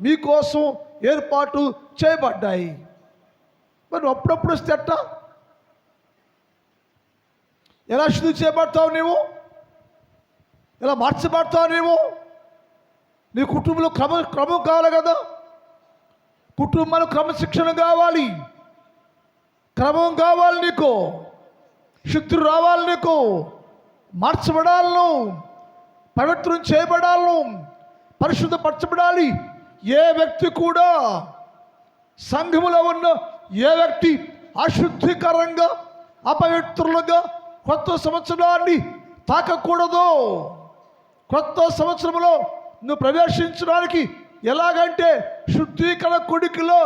మీకోసం ఏర్పాటు చేయబడ్డాయి. మరి అప్పుడప్పుడు వస్తే ఎట్టా? ఎలా శుద్ధి చేయబడతావు నీవు? ఎలా మార్చబడతావు నీవు? నీ కుటుంబంలో క్రమం కావాలి కదా. కుటుంబంలో క్రమశిక్షణ కావాలి, క్రమం కావాలి, నీకు శుద్ధి రావాలి, నీకు మార్చబడాలను, పవిత్రం చేయబడాలను, పరిశుద్ధపరచబడాలి. ఏ వ్యక్తి కూడా, సంఘములో ఉన్న ఏ వ్యక్తి అశుద్ధికరంగా అపవిత్రులుగా కొత్త సంవత్సరాన్ని తాకకూడదు. కొత్త సంవత్సరంలో నువ్వు ప్రవేశించడానికి ఎలాగంటే శుద్ధీకరణ కొడుకులో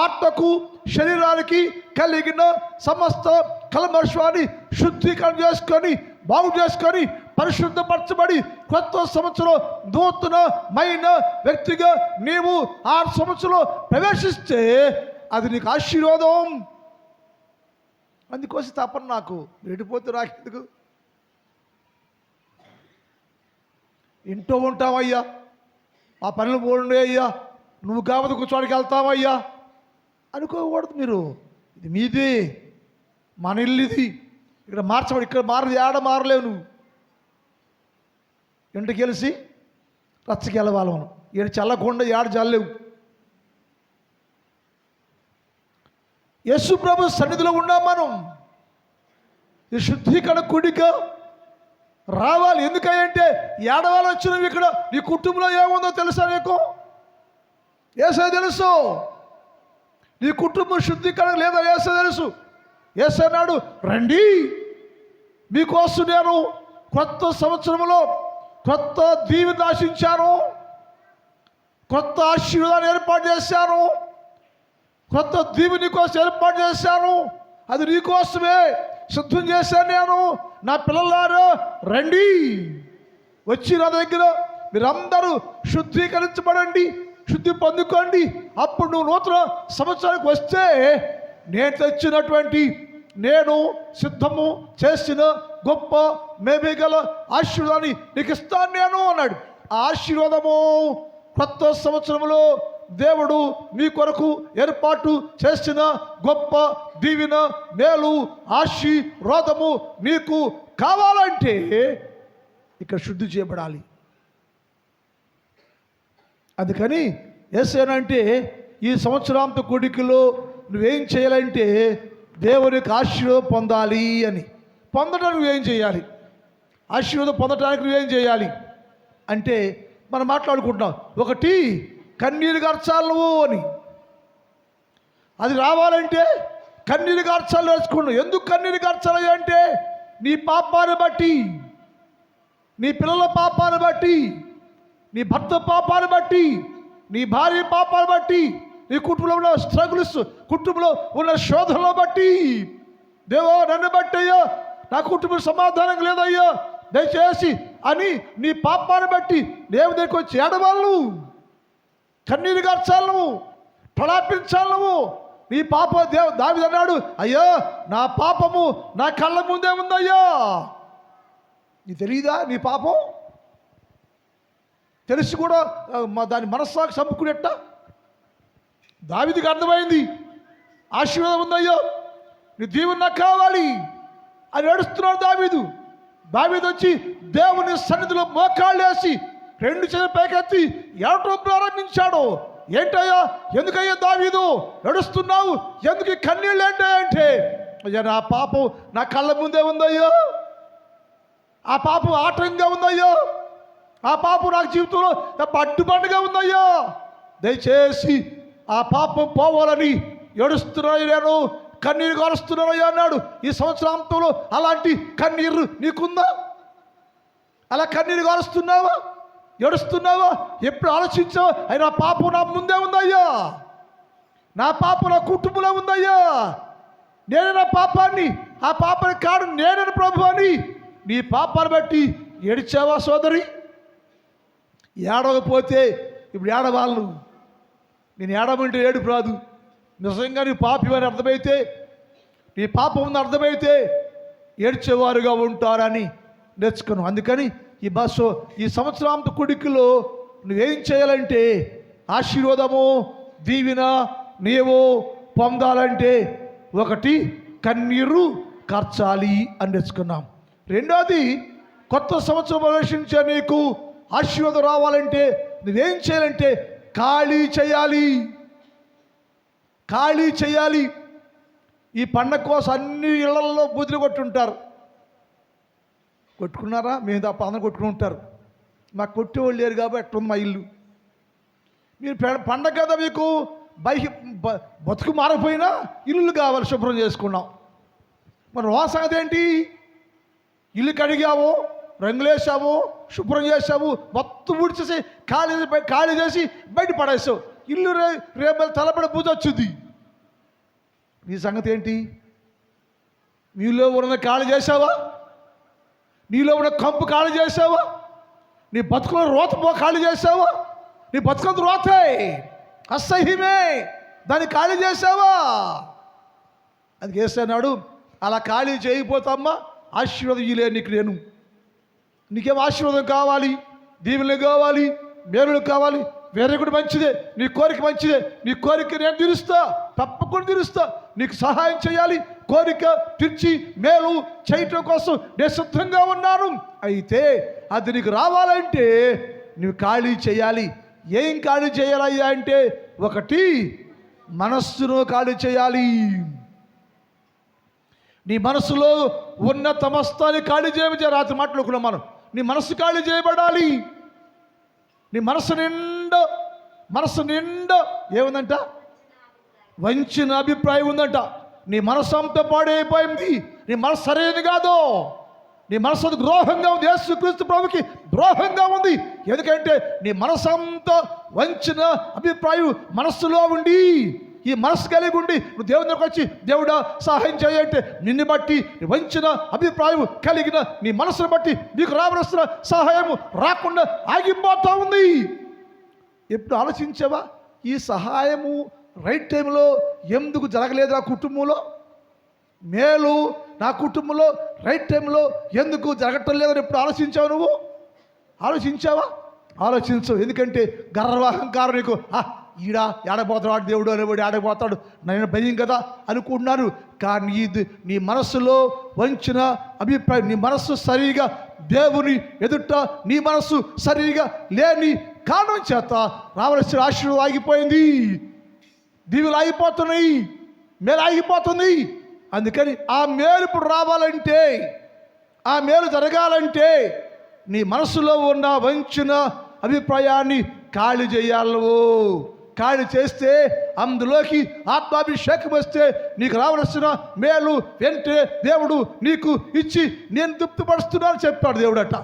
ఆత్మకు శరీరానికి కలిగిన సమస్త కల్మషాన్ని శుద్ధీకరణ చేసుకొని బాగు చేసుకొని పరిశుద్ధపరచబడి కొత్త సంవత్సరం నూతనమైన వ్యక్తిగా నీవు ఆ సంవత్సరంలో ప్రవేశిస్తే అది నీకు ఆశీర్వాదం. అందుకోసం తప్పని నాకు వెళ్ళిపోతే నాకెందుకు? ఇంట్లో ఉంటావయ్యా, ఆ పనులు పోండి అయ్యా, నువ్వు కాకపోతే కూర్చోడానికి వెళ్తావయ్యా అనుకోకూడదు. మీరు ఇది మీది, మన ఇల్లు ఇది, ఇక్కడ మార్చబడి ఇక్కడ ఏడ మారలేవు. నువ్వు ఇంటికి కలిసి రచ్చకి వెళ్ళవాలి. మనం ఈడ చల్లకుండా ఏడ చల్లలేవు. యేసు ప్రభు సన్నిధిలో ఉన్నాం మనం. ఈ శుద్ధీకరణ కూడిక రావాలి. ఎందుకంటే ఏడవాళ్ళు వచ్చినవి ఇక్కడ. నీ కుటుంబంలో ఏముందో తెలుసా నీకు? యేసే తెలుసు. నీ కుటుంబం శుద్ధీకరణ లేదా యేసే తెలుసు. యేసే అన్నాడు, రండి మీకోసం నేను కొత్త సంవత్సరంలో కొత్త దీవెన ఆశించాను, కొత్త ఆశీర్వాదాన్ని ఏర్పాటు చేశాను, కొత్త దీవెని కోసం ఏర్పాటు చేశాను. అది నీకోసమే సిద్ధం చేశాను నేను. నా పిల్లలారా రండి, వచ్చి నా దగ్గర మీరందరూ శుద్ధీకరించబడండి, శుద్ధి పొందుకోండి. అప్పుడు నువ్వు నూతన సంవత్సరానికి వస్తే నేను తెచ్చినటువంటి, నేను సిద్ధము చేసిన గొప్ప మేమేగల ఆశీర్వాదాన్ని నీకు ఇస్తాను నేను అన్నాడు. ఆ ఆశీర్వాదము కొత్త సంవత్సరంలో దేవుడు మీ కొరకు ఏర్పాటు చేసిన గొప్ప దీవెన, మేలు, ఆశీర్వాదము నీకు కావాలంటే ఇక్కడ శుద్ధి చేయబడాలి. అందుకని యేసేనంటే ఈ సంవత్సరాంత కొడుకులో నువ్వేం చేయాలంటే దేవునికి ఆశీర్వాదం పొందాలి అని. పొందడానికి నువ్వేం చేయాలి? ఆశీర్వాదం పొందడానికి నువ్వేం చేయాలి అంటే మనం మాట్లాడుకుంటున్నాం. ఒకటి, కన్నీరు గార్చాలి నువ్వు అని. అది రావాలంటే కన్నీరు గార్చాలి నేర్చుకున్నావు. ఎందుకు కన్నీరు గార్చాలి అంటే నీ పాపాన్ని బట్టి, నీ పిల్లల పాపాన్ని బట్టి, నీ భర్త పాపాన్ని బట్టి, నీ భార్య పాపాన్ని బట్టి, నీ కుటుంబంలో ఉన్న స్ట్రగుల్స్, కుటుంబంలో ఉన్న శోధనలో బట్టి, దేవా నన్ను బట్టి అయ్యా నా కుటుంబం సమాధానం లేదయ్యా దయచేసి అని నీ పాపాన్ని బట్టి దేవుని దగ్గరికి వచ్చి ఏడవాళ్ళు, కన్నీరు గార్చాలి నువ్వు, ప్రలాపించాలి నువ్వు. నీ పాప దావీదు అన్నాడు, అయ్యా నా పాపము నా కళ్ళ ముందే ఉందయ్యా. నీకు తెలియదా నీ పాపం? తెలిసి కూడా దాని మనస్సాకు చంపుకునేట దావీదుకి అర్థమైంది. ఆశీర్వాదం ఉందయ్యా, నీ దీవెన నాకు కావాలి అని ఏడుస్తున్నాడు దావీదు. దావీదు వచ్చి దేవుని సన్నిధిలో మోకాళ్ళు వేసి 2 చేతులు పైకెత్తి ఏడటం ప్రారంభించాడు. ఏంటయ్యా, ఎందుకయ్యా దావీదు ఏడుస్తున్నావు, ఎందుకు కన్నీళ్ళు ఏంటంటే, అయ్యా నా పాపం నా కళ్ళ ముందే ఉందయ్యా, ఆ పాపం ఆటంగా ఉందయ్యా, ఆ పాపం నాకు జీవితంలో అడ్డుబండగా ఉందయ్యా, దయచేసి ఆ పాపం పోవాలని ఏడుస్తున్నాను, నేను కన్నీరు కారుస్తున్నానయ్యా అన్నాడు. ఈ సంవత్సరాంతంలో అలాంటి కన్నీరు నీకుందా? అలా కన్నీరు కారుస్తున్నావా, ఏడుస్తున్నావా? ఎప్పుడు ఆలోచించావా? అయినా పాపం నా ముందే ఉందయ్యా, నా పాపం నా కుటుంబంలో ఉందయ్యా, నేనే నా పాపాన్ని, ఆ పాపానికి కాడు నేనే ప్రభు అని నీ పాపాన్ని బట్టి ఏడిచావా సోదరి? ఏడవకపోతే ఇప్పుడు ఏడవాళ్ళు. నేను ఏడమంటే ఏడుపు రాదు. నిజంగా నీ పాపి అని అర్థమైతే, నీ పాపం ఉంది అర్థమైతే ఏడ్చేవారుగా ఉంటారని నేర్చుకున్నాను. అందుకని ఈ సంవత్సరాంత కొడుకులో నువ్వేం చేయాలంటే ఆశీర్వాదము దీవెన నీవు పొందాలంటే ఒకటి కన్నీరు కార్చాలి అని నేర్చుకున్నాం. రెండోది కొత్త సంవత్సరం ప్రవేశించే నీకు ఆశీర్వాదం రావాలంటే నువ్వేం చేయాలంటే ఖాళీ చేయాలి. ఈ పండగ కోసం అన్ని ఇళ్లలో బూతులు కొట్టుంటారు. కొట్టుకున్నారా? మేము తప్ప అందరూ కొట్టుకుని ఉంటారు. మాకు కొట్టేవాళ్ళు లేరు కాబట్టి ఎట్లుంది మా ఇల్లు. మీరు పండగ కదా మీకు బతుకు మారపోయినా ఇల్లు కావాలి, శుభ్రం చేసుకున్నాం. మరి సంగతి ఏంటి? ఇల్లు కడిగాము, రంగులేసాము, శుభ్రం చేసాము, మొత్తం ఊడ్చేసి ఖాళీ చేసి బయట పడేసావు. ఇల్లు రేపు తలపడి పూజ వచ్చింది. నీ సంగతి ఏంటి? నీలో ఉన్న ఖాళీ చేసావా? నీలో ఉన్న కంపు ఖాళీ చేసావా? నీ బతుకులో రోత ఖాళీ చేసావా? నీ బతుకంత రోతే, అసహ్యమే, దాన్ని ఖాళీ చేసావా? అది చేస్తున్నాడు. అలా ఖాళీ చేయకపోతామ్మా ఆశీర్వాదం ఇలే నీకు. నీకేం ఆశీర్వాదం కావాలి? దీవెనలు కావాలి, మేలులు కావాలి. వేరే కూడా మంచిదే, నీ కోరిక మంచిదే. నీ కోరిక నేను తీరుస్తా, తప్పకుండా తీరుస్తా. నీకు సహాయం చేయాలి, కోరిక తీర్చి మేలు చేయటం కోసం నేను సిద్ధంగా ఉన్నాను. అయితే అది నీకు రావాలంటే నువ్వు ఖాళీ చేయాలి. ఏం ఖాళీ చేయాలయ్యా అంటే ఒకటి మనస్సును ఖాళీ చేయాలి. నీ మనసులో ఉన్న సమస్తాన్ని ఖాళీ చేయమని రాత్రి మాట్లాడుకున్నాం మనం. నీ మనస్సు ఖాళీ చేయబడాలి. నీ మనసు నిండా ఏముందంట? వంచిన అభిప్రాయం ఉందంట. నీ మనసు అంతా పాడైపోయింది. నీ మనసు సరైనది కాదు. నీ మనసు ద్రోహంగా ఉంది. యేసుక్రీస్తు ప్రభుకి ద్రోహంగా ఉంది. ఎందుకంటే నీ మనసు అంతా వంచిన అభిప్రాయం మనస్సులో ఉండి, ఈ మనసు కలిగి ఉండి నువ్వు దేవుని దగ్గరకు వచ్చి దేవుడా సహాయం చేయంటే నిన్ను బట్టి వంచిన అభిప్రాయం కలిగిన నీ మనసును బట్టి నీకు రావలసిన సహాయము రాకుండా ఆగిపోతూ ఉంది. ఎప్పుడు ఆలోచించావా? ఈ సహాయము రైట్ టైంలో ఎందుకు జరగలేదు నా కుటుంబంలో? మేలు నా కుటుంబంలో రైట్ టైంలో ఎందుకు జరగటం లేదని ఎప్పుడు ఆలోచించావు? నువ్వు ఆలోచించావా? ఆలోచించవు. ఎందుకంటే గర్వహంకారం నీకు. ఏడపోతాడు దేవుడు అనేవాడు, ఆడపోతాడు, నేను భయం కదా అనుకుంటున్నాను. కానీ ఇది నీ మనస్సులో వంచిన అభిప్రాయం. నీ మనస్సు సరిగా దేవుని ఎదుట నీ మనస్సు సరిగా లేని కారణం చేత రావలసిన ఆశీర్వాదం ఆగిపోయింది, దీవులు ఆగిపోతున్నాయి, మేలు ఆగిపోతుంది. అందుకని ఆ మేలు ఇప్పుడు రావాలంటే, ఆ మేలు జరగాలంటే నీ మనసులో ఉన్న వంచిన అభిప్రాయాన్ని ఖాళీ చేయాలవు. ఖాళీ చేస్తే అందులోకి ఆత్మాభిషేకం వస్తే నీకు రావలసిన మేలు వెంటనే దేవుడు నీకు ఇచ్చి నేను తృప్తిపరుస్తున్నాను చెప్పాడు దేవుడట.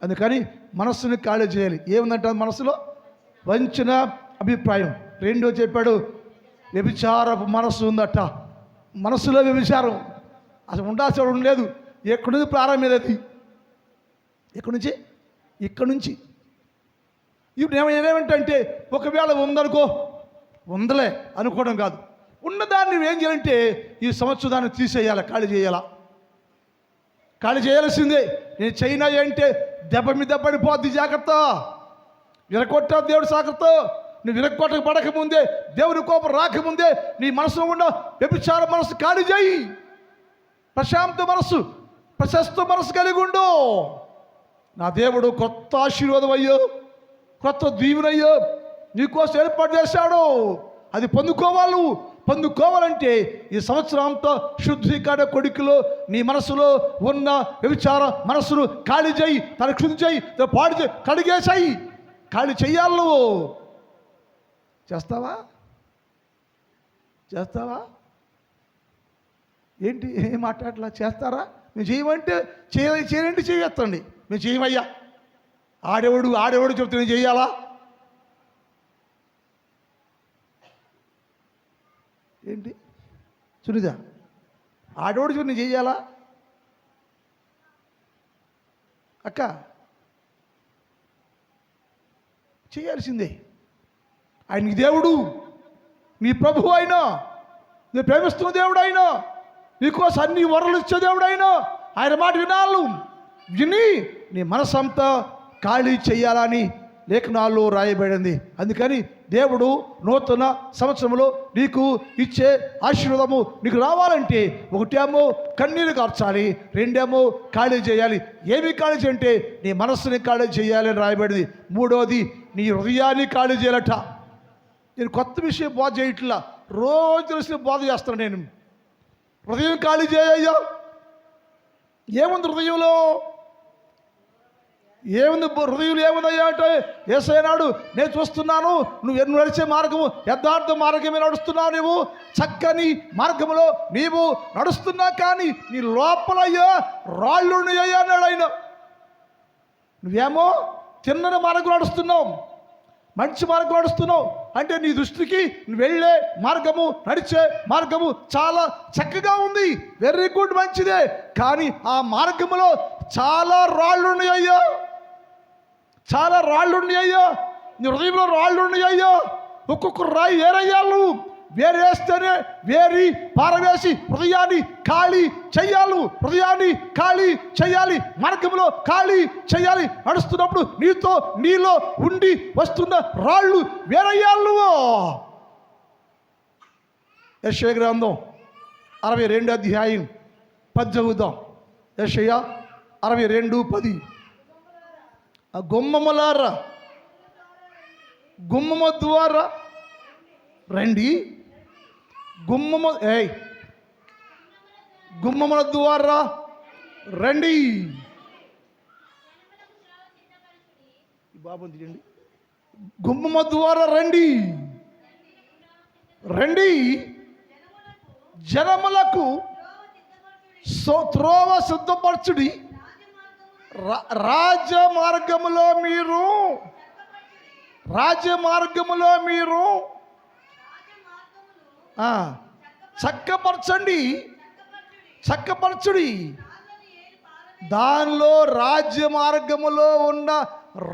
అందుకని మనస్సుని ఖాళీ చేయాలి. ఏముందంట మనసులో? వంచిన అభిప్రాయం. రెండో చెప్పాడు వ్యభిచారపు మనస్సు ఉందట. మనస్సులో వ్యభిచారం అసలు ఉండాల్సిన ఉండలేదు. ఎక్కడి నుంచి ప్రారంభమేది? ఇక్కడి నుంచి ఇప్పుడు ఏమంటే ఒకవేళ ఉందనుకో, ఉందలే అనుకోవడం కాదు. ఉన్నదాన్ని నువ్వేం చేయాలంటే ఈ సంవత్సరం దాన్ని తీసేయాలి, ఖాళీ చేయాల్సిందే. నేను చైనా అంటే దెబ్బ మీద పడిపోద్ది, జాగ్రత్త. విరగొట్టా దేవుడు జాగ్రత్త. నువ్వు విరగొట్టక పడకముందే, దేవుని కోపం రాకముందే నీ మనసులో ఉన్న వ్యభిచార మనసు ఖాళీ చేయి. ప్రశాంత మనసు, ప్రశస్త మనసు కలిగి ఉండు. నా దేవుడు కొత్త ఆశీర్వాదం అయ్యో, కొత్త దీవెనయ్యో నీకోసం ఏర్పాటు చేశాడు. అది పొందుకోవాలంటే ఈ సంవత్సరం అంతా శుద్ధీకరణ కొడుకులో నీ మనసులో ఉన్న వ్యభిచార మనసును ఖాళీ చేయి, తన శుద్ధి చేయి, పాడు చేయి, కడిగేసాయి. ఖాళీ చెయ్యాలి. నువ్వు చేస్తావా? ఏంటి ఏం మాట్లాడలా? చేస్తారా? మేము చేయమంటే చేయండి, చేయొత్తండి. మేము చేయమయ్యా. ఆడేవాడు చెప్తే నేను చెయ్యాలా? ఏంటి సునీత? ఆడేవాడు చెప్తే నేను చెయ్యాలా? అక్క చేయాల్సిందే. ఆయన దేవుడు, నీ ప్రభువు అయినా, నీ ప్రేమిస్తున్న దేవుడు అయినా, నీకోసం అన్ని వరలు ఇచ్చే దేవుడు అయినా ఆయన మాట వినాలి. విని నీ మనసంతా ఖాళీ చేయాలని లేఖనాల్లో రాయబడింది. అందుకని దేవుడు నూతన సంవత్సరంలో నీకు ఇచ్చే ఆశీర్వాదము నీకు రావాలంటే ఒకటేమో కన్నీరు కార్చాలి, రెండేమో ఖాళీ చేయాలి. ఏమి ఖాళీ చేయంటే నీ మనస్సుని ఖాళీ చేయాలి అని రాయబడింది. మూడోది నీ హృదయాన్ని ఖాళీ చేయాలట. నేను కొత్త విషయం బోధ చేయట్లా, రోజు తెలిసిన బోధ చేస్తాను. నేను హృదయం ఖాళీ చేయయ్యా. ఏముంది హృదయంలో? ఏముంది హృదయంలో? ఏముందయ్యా అంటే యేసయ్యనాడు, నేను చూస్తున్నాను నువ్వు నడిచే మార్గము యథార్థ మార్గమే నడుస్తున్నావు, నువ్వు చక్కని మార్గంలో నీవు నడుస్తున్నా, కానీ నీ లోపలయ్యా రాళ్ళు ఉన్నాయ్యా అన్నాడు ఆయన. నువ్వేమో తిన్నని మార్గం నడుస్తున్నావు, మంచి మార్గం నడుస్తున్నావు అంటే నీ దృష్టికి నువ్వు వెళ్ళే మార్గము, నడిచే మార్గము చాలా చక్కగా ఉంది, వెరీ గుడ్, మంచిదే. కానీ ఆ మార్గములో చాలా రాళ్ళు ఉన్నాయ్యా, చాలా రాళ్ళు ఉన్నాయ్యా. నీ హృదయంలో రాళ్ళు ఉన్నాయ్యా. ఒక్కొక్క రాయి ఏరయ్యాలి, నువ్వు వేరేస్తేనే వేరి పారవేసి హృదయాన్ని ఖాళీ చెయ్యాలి, హృదయాన్ని ఖాళీ చెయ్యాలి, మార్గంలో ఖాళీ చెయ్యాలి. నడుస్తున్నప్పుడు నీలో ఉండి వస్తున్న రాళ్ళు వేరయ్యాలి నువ్వు. యెషయా గ్రంథం 62 అధ్యాయం 10 చదువుదాం. యెషయా 62:10. గుమ్మములారా, గుమ్మము ద్వారా రండి, గుమ్మముల ద్వారా రండి. బాబు తీయండి. గుమ్మము ద్వారా రండి, రండి, జనములకు త్రోవ సిద్ధపరచుడి, రాజమార్గములో మీరు, రాజమార్గములో మీరు చక్కపరచండి, చక్కపరచుడి. దానిలో రాజ్యమార్గములో ఉన్న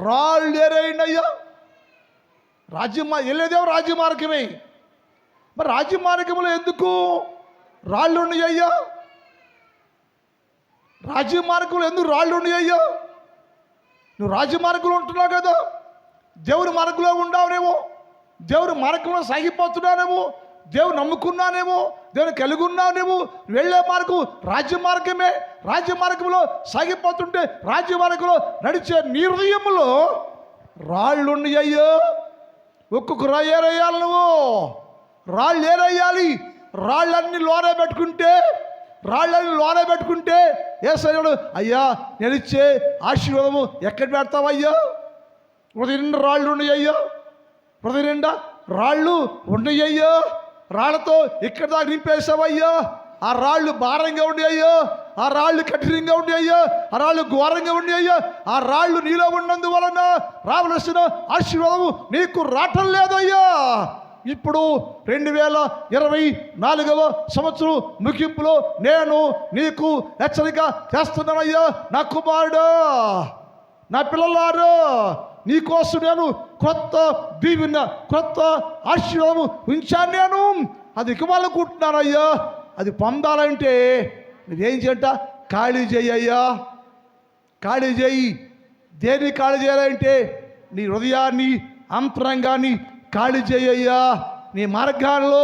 రాళ్ళు ఎరైనయ్యా. వెళ్ళేదేమో రాజ్యమార్గమే, మరి రాజ్యమార్గంలో ఎందుకు రాళ్ళు ఉన్నాయ్యా? రాజ్యమార్గంలో ఎందుకు రాళ్ళు ఉన్నాయ్యా? నువ్వు రాజ్యమార్గంలో ఉంటున్నావు కదా, దేవుని మార్గంలో ఉండావునేమో, దేవుని మార్గంలో సాగిపోతున్నానేమో, దేవుని నమ్ముకున్నానేమో, దేవుని కలిగి ఉన్నానేమో. వెళ్ళే మార్గం రాజ్యమార్గమే. రాజ్యమార్గంలో సాగిపోతుంటే రాజ్యమార్గంలో నడిచే నీ హృదయంలో రాళ్ళు ఉన్నాయ్యా. ఒక్కొక్క రాయి ఏరయ్యాలి నువ్వు, రాళ్ళు ఏరయ్యాలి. రాళ్ళన్నీ లోనే పెట్టుకుంటే యేసయ్యడు, అయ్యా నేను ఇచ్చే ఆశీర్వాదము ఎక్కడ పెడతావయ్యా? హృదయం నిండా రాళ్ళు ఉన్నాయ్యా, హృదయం నిండా రాళ్ళు ఉన్నాయ్యా. రాళ్లతో ఇక్కడ దాకా నింపేసావయ్యా. ఆ రాళ్ళు భారంగా ఉన్నాయ్యా, ఆ రాళ్ళు కఠినంగా ఉన్నాయ్యా, ఆ రాళ్ళు ఘోరంగా ఉన్నాయ్యా. ఆ రాళ్ళు నీలో ఉన్నందువలన రావలసిన ఆశీర్వాదము నీకు రావటం లేదయ్యా. ఇప్పుడు 2024వ సంవత్సరం ముగింపులో నేను నీకు హెచ్చరిక చేస్తున్నానయ్యా. నా కుమారుడా, నా పిల్లలారా, నీకోసం నేను కొత్త దీవెన, కొత్త ఆశీర్వాదము ఉంచాను. నేను అది ఇవ్వాలనుకుంటున్నానయ్యా. అది పొందాలంటే నువ్వేం చేయంట? ఖాళీ చేయ్యా, ఖాళీ చేయి. దేన్ని ఖాళీ చేయాలంటే నీ హృదయాన్ని, అంతరంగాన్ని ఖాళీ చేయయ్యా. నీ మార్గాల్లో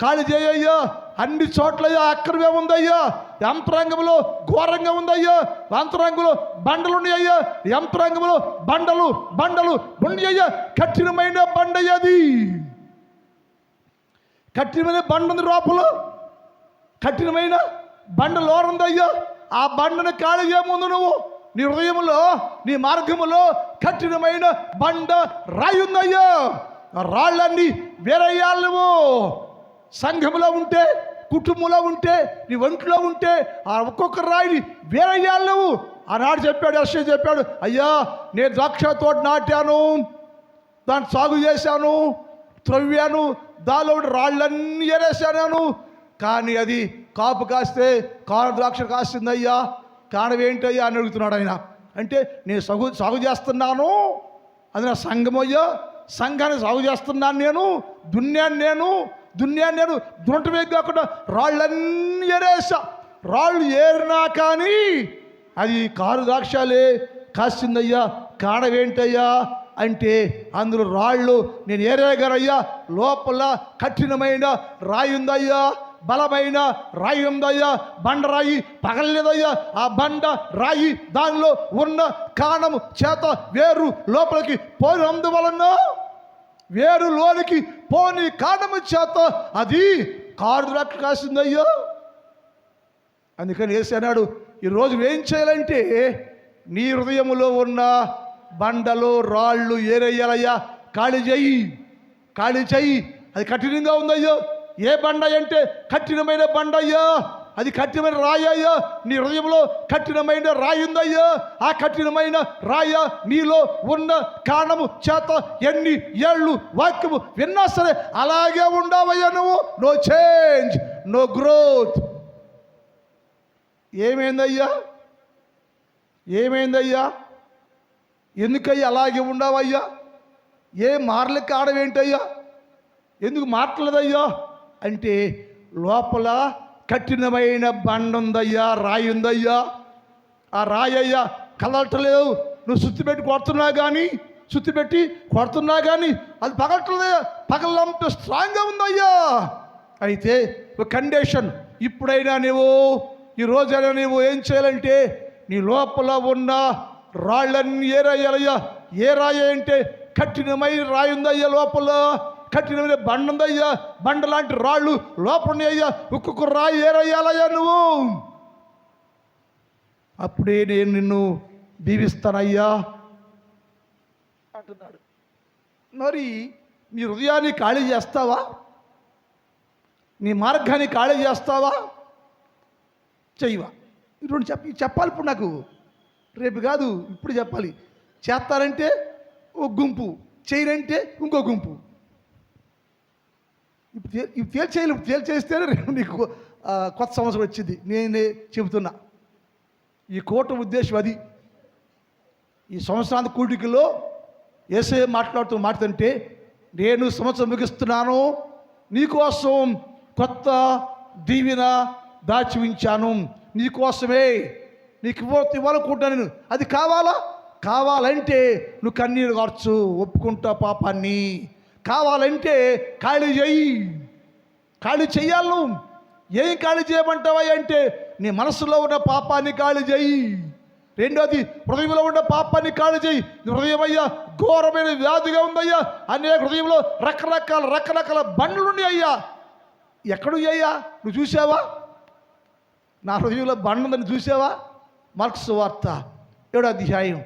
ఖాళీ చేయయ్యా. అన్ని చోట్లయ్యా అక్రమే ఉందయ్యా. యంత్రాంగంలో ఘోరంగా ఉందయ్యా. యంత్రాంగంలో బండలు ఉన్నాయ్యా. యంత్రాంగంలో బండలు ఉన్నాయ్యా. కఠినమైన బండయ్యది, కఠినమైన బండ ఉంది లోపల, కఠినమైన బండ లోనుందయ్యా. ఆ బండను ఖాళీ చేయముందు నువ్వు నీ హృదయంలో, నీ మార్గములో కఠినమైన బండ రాయి ఉందయ్యా. రాళ్ళన్నీ వేరయ్యాలి. నువ్వు సంఘంలో ఉంటే, కుటుంబంలో ఉంటే, నీ ఒంట్లో ఉంటే ఆ ఒక్కొక్క రాయిని వేరయ్యాలి నువ్వు. ఆనాడు చెప్పాడు, యెషయా చెప్పాడు, అయ్యా నేను ద్రాక్ష తోట నాటాను, దాన్ని సాగు చేశాను, త్రవ్వాను, దానిలో రాళ్ళన్నీ ఏరేశాను, కానీ అది కాపు కాస్తే కారు ద్రాక్ష కాసిందయ్యా. కారణం ఏంటయ్యా అని అడుగుతున్నాడు ఆయన. అంటే నేను సాగు చేస్తున్నాను, అది నా సంఘమయ్యా. సంఘాన్ని సాగు చేస్తున్నాను, నేను దున్యాన్ని నేను దున్నటమే కాకుండా రాళ్ళన్నీ ఏరేసా. రాళ్ళు ఏరినా కానీ అది కారు ద్రాక్షాలే కాసిందయ్యా. కారణం ఏంటయ్యా అంటే అందులో రాళ్ళు నేను ఏరేగానయ్యా, లోపల కఠినమైన రాయి ఉందయ్యా, బలమైన రాయి ఉందయ్యా, బండరాయి పగలలేదయ్యా. ఆ బండ రాయి దానిలో ఉన్న కారణము చేత వేరు లోపలికి పోయినందువలన, వేరు లోనికి పోని కారణము చేత అది కారుదట్టు కాసిందయ్యా. అందుకని యేసు అన్నాడు, ఈరోజు ఏం చేయాలంటే నీ హృదయములో ఉన్న బండలు రాళ్ళు ఏరేయాలయ్యా, ఖాళీ చెయ్యి. అది కఠినంగా ఉందయ్యో. ఏ బండ అంటే కఠినమైన బండ అయ్యా, అది కఠినమైన రాయి అయ్యా. నీ హృదయంలో కఠినమైన రాయి ఉందయ్యా. ఆ కఠినమైన రాయ నీలో ఉన్న కారణము చేత ఎన్ని ఏళ్ళు వాక్యము విన్నా సరే అలాగే ఉండవయ్యా నువ్వు. No change, no growth. ఏమైందయ్యా? ఎందుకయ్యా అలాగే ఉండవయ్యా? ఏ మారలకి ఆడవేంటయ్యా? ఎందుకు మారట్లేదయ్యా అంటే లోపల కఠినమైన బండ ఉందయ్యా, రాయి ఉందయ్యా. ఆ రాయి అయ్యా కదలటలేదు. నువ్వు సుత్తిపెట్టి కొడుతున్నా కానీ అది పగలట్లేదయ్యా. పగలంత స్ట్రాంగ్గా ఉందయ్యా. అయితే ఒక కండిషన్, ఇప్పుడైనా ఈ రోజైనా నువ్వు ఏం చేయాలంటే నీ లోపల ఉన్న రాళ్ళన్నీ ఏరాయాలయ్యా. ఏ రాయి అంటే కఠినమైన రాయి ఉందయ్యా, లోపల కఠినమైన బండ ఉందయ్యా. బండ లాంటి రాళ్ళు లోపల అయ్యా. ఒక్కొక్క రాయి ఏరయ్యాలయ్యా నువ్వు. అప్పుడే నేను నిన్ను దీవిస్తానయ్యా అంటున్నాడు. మరి నీ హృదయాన్ని ఖాళీ చేస్తావా? నీ మార్గాన్ని ఖాళీ చేస్తావా? చెయ్యవా? రెండు చెప్పాలి ఇప్పుడు నాకు. రేపు కాదు, ఇప్పుడు చెప్పాలి. చేస్తారంటే ఒక గుంపు, చేయరంటే ఇంకో గుంపు. ఇప్పుడు తేల్చేస్తేనే రేపు నీకు కొత్త సంవత్సరం వచ్చింది. నేనే చెబుతున్నా, ఈ కోట ఉద్దేశం అది. ఈ సంవత్సరాంత కూడికలో యేసయ్య మాట్లాడుతుంటే నేను సంవత్సరం ముగిస్తున్నాను, నీకోసం కొత్త దీవెన దాచి ఉంచాను, నీకోసమే, నీకు ఇవ్వాలనుకుంటున్నాను నేను. అది కావాలంటే నువ్వు కన్నీరు కార్చు, ఒప్పుకుంటా పాపాన్ని. కావాలంటే ఖాళీ చెయ్యాలి. నువ్వు ఏం ఖాళీ చేయమంటావా అంటే నీ మనసులో ఉన్న పాపాన్ని ఖాళీ చేయి. రెండోది, హృదయంలో ఉన్న పాపాన్ని ఖాళీ చేయి. హృదయం అయ్యా ఘోరమైన వ్యాధిగా ఉందయ్యా. అనేక హృదయంలో రకరకాల బండ్లు ఉన్నాయి అయ్యా. ఎక్కడుయ్యా? నువ్వు చూసావా? నా హృదయంలో బండ ఉందని చూసావా? మార్క్స్ సువార్త 7వ అధ్యాయం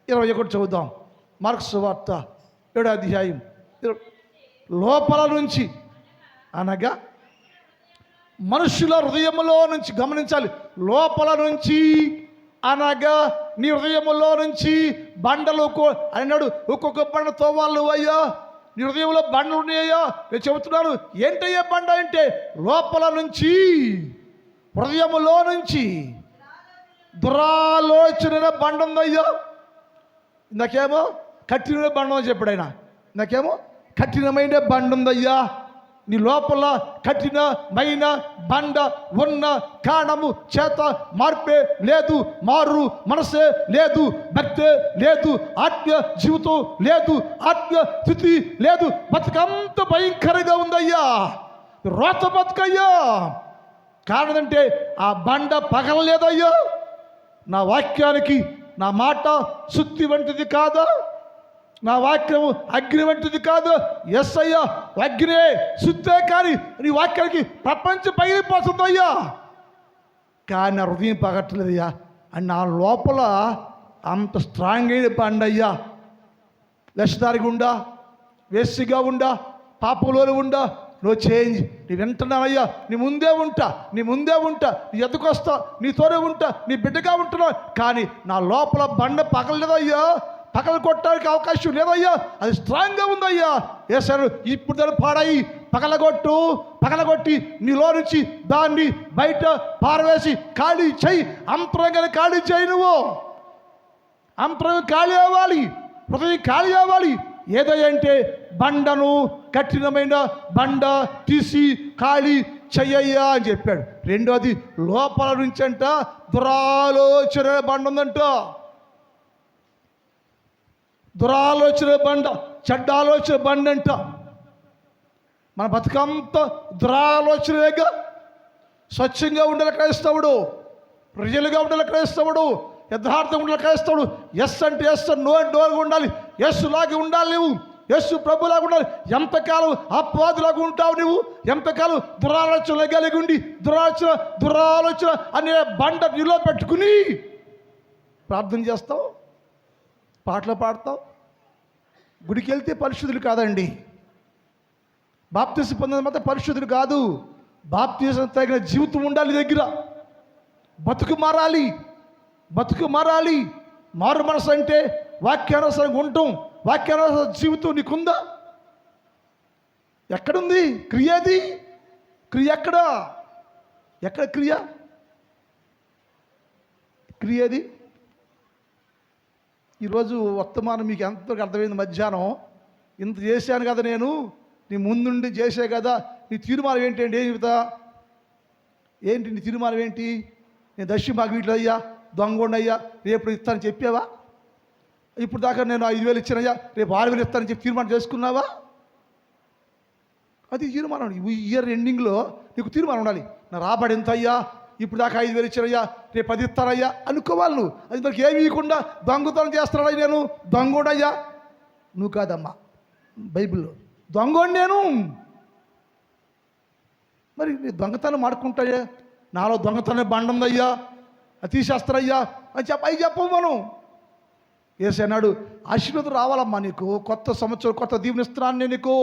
21 చదువుదాం. మార్క్స్ సువార్త 7వ అధ్యాయం. లోపల నుంచి అనగా మనుషుల హృదయములో నుంచి గమనించాలి. లోపల నుంచి అనగా నీ హృదయములో నుంచి బండలు అన్నాడు. ఒక్కొక్క బండ తోవాళ్ళు అయ్యా. నీ హృదయంలో బండలు ఉన్నాయ్యా. నేను చెబుతున్నాను, ఏంటయ్యా బండ అంటే లోపల నుంచి, హృదయములో నుంచి దురాలోచన బండ ఉందయ్యా. నాకేమో కఠినమైన బండ అని చెప్పాడు ఆయన. నాకేమో కఠినమైన బండ ఉందయ్యా. నీ లోపల కఠినమైన బండ ఉన్న కారణము చేత మార్పే లేదు, మారు మనసే లేదు, భక్తే లేదు, ఆత్మీయ జీవితం లేదు, ఆత్మీయ స్థితి లేదు. బతుకంత భయంకరంగా ఉందయ్యా. రోత బతుకయ్యా. కారణం అంటే ఆ బండ పగలలేదయ్యా. నా వాక్యానికి నా మాట శుద్ధి వంటిది కాదా? నా వాక్యము అగ్ని వంటిది కాదు. ఎస్ అయ్యా, అగ్నే శుద్ధే, కానీ నీ వాక్యానికి ప్రపంచం పగిలిపోతుందయ్యా. కానీ నా హృదయం పగట్లేదయ్యా. అని నా లోపల అంత స్ట్రాంగ్ అయిన బండయ్యా. లక్షదారిగా ఉండా, వేసిగా ఉండా, పాపంలోనే ఉండా, నో చేంజ్. నీ వింటున్నావయ్యా, నీ ముందే ఉంటా, నీ ఎదుకొస్తా, నీతోనే ఉంటా, నీ బిడ్డగా ఉంటున్నా. కానీ నా లోపల బండ పగలలేదయ్యా. పగలు కొట్టడానికి అవకాశం లేదయ్యా. అది స్ట్రాంగ్గా ఉందయ్యా. వేసారు ఇప్పుడు దాన్ని పాడాయి. పగలగొట్టి నీలో నుంచి దాన్ని బయట పారవేసి ఖాళీ చెయ్యి. అంతరంగానే ఖాళీ చేయి. నువ్వు అంతరంగం ఖాళీ అవ్వాలి, హృదయం ఖాళీ అవ్వాలి. ఏదంటే బండను, కఠినమైన బండ తీసి ఖాళీ చెయ్యయ్యా అని చెప్పాడు. రెండోది, లోపల నుంచి అంట దురాలోచన బండ ఉందంట. దురాలోచన బండ, చెడ్డ ఆలోచన బండ అంట. మన బతుకంతా దురాలోచనగా. స్వచ్ఛంగా ఉండాలి క్రైస్తవుడు, ప్రజలుగా ఉండాలి క్రైస్తవుడు, యథార్థంగా ఉండాలి క్రైస్తవుడు. ఎస్ అంటే ఎస్, నో అంటే నోగా ఉండాలి. ఎస్ లాగా ఉండాలి నువ్వు, యస్సు ప్రభులాగా ఉండాలి. ఎంతకాలం అపవాదులాగా ఉంటావు నువ్వు? ఎంతకాలం దురాలోచన కలిగి ఉండి దురాలోచన అనే బండ నీలో పెట్టుకుని ప్రార్థన చేస్తావు, పాటలు పాడతావు. గుడికి వెళ్తే పరిశుద్ధులు కాదండి. బాప్తిసం పొందిన మాత్రం పరిశుద్ధులు కాదు. బాప్తిసం తగిన జీవితం ఉండాలి దగ్గర. బతుకు మారాలి. మారు మనసు అంటే వాక్యానుసారంగా ఉండటం. వాక్యానుసార జీవితం నీకుందా? ఎక్కడుంది క్రియది? క్రియ ఎక్కడ క్రియది? ఈరోజు వర్తమానం మీకు ఎంతవరకు అర్థమైంది? మధ్యాహ్నం ఇంత చేశాను కదా, నేను నీ ముందుండి చేసే కదా. నీ తీర్మానం ఏంటి? ఏం చెబుతా? ఏంటి నీ తీర్మానం ఏంటి? నేను దర్శి మాకు వీటిలో అయ్యా, దొంగోండి రేపు ఇస్తానని చెప్పావా? ఇప్పుడు దాకా నేను 5,000 ఇచ్చానయ్యా, రేపు 6,000 ఇస్తానని చెప్పి తీర్మానం చేసుకున్నావా? అది తీర్మానం. ఈ ఇయర్ ఎండింగ్లో నీకు తీర్మానం ఉండాలి. నా రాబడి ఎంత అయ్యా, ఇప్పుడు దాకా 5,000 ఇచ్చానయ్యా, రేపు 10 ఇస్తానయ్యా అనుకోవాలి నువ్వు. అది మనకి ఏమి ఇవ్వకుండా దొంగతనం చేస్తున్నాడు. నేను దొంగోడయ్యా. నువ్వు కాదమ్మా, బైబిల్లో దొంగోడు నేను. మరి నీ దొంగతనం ఆడుకుంటాయా? నాలో దొంగతనం బండుందయ్యా, అది తీసేస్తారయ్యా అని చెప్పవు మనం. యేసు అన్నాడు, ఆశీర్వాదం రావాలమ్మా నీకు. కొత్త సంవత్సరం, కొత్త దీవెనిస్తున్నాను నేను, నీకు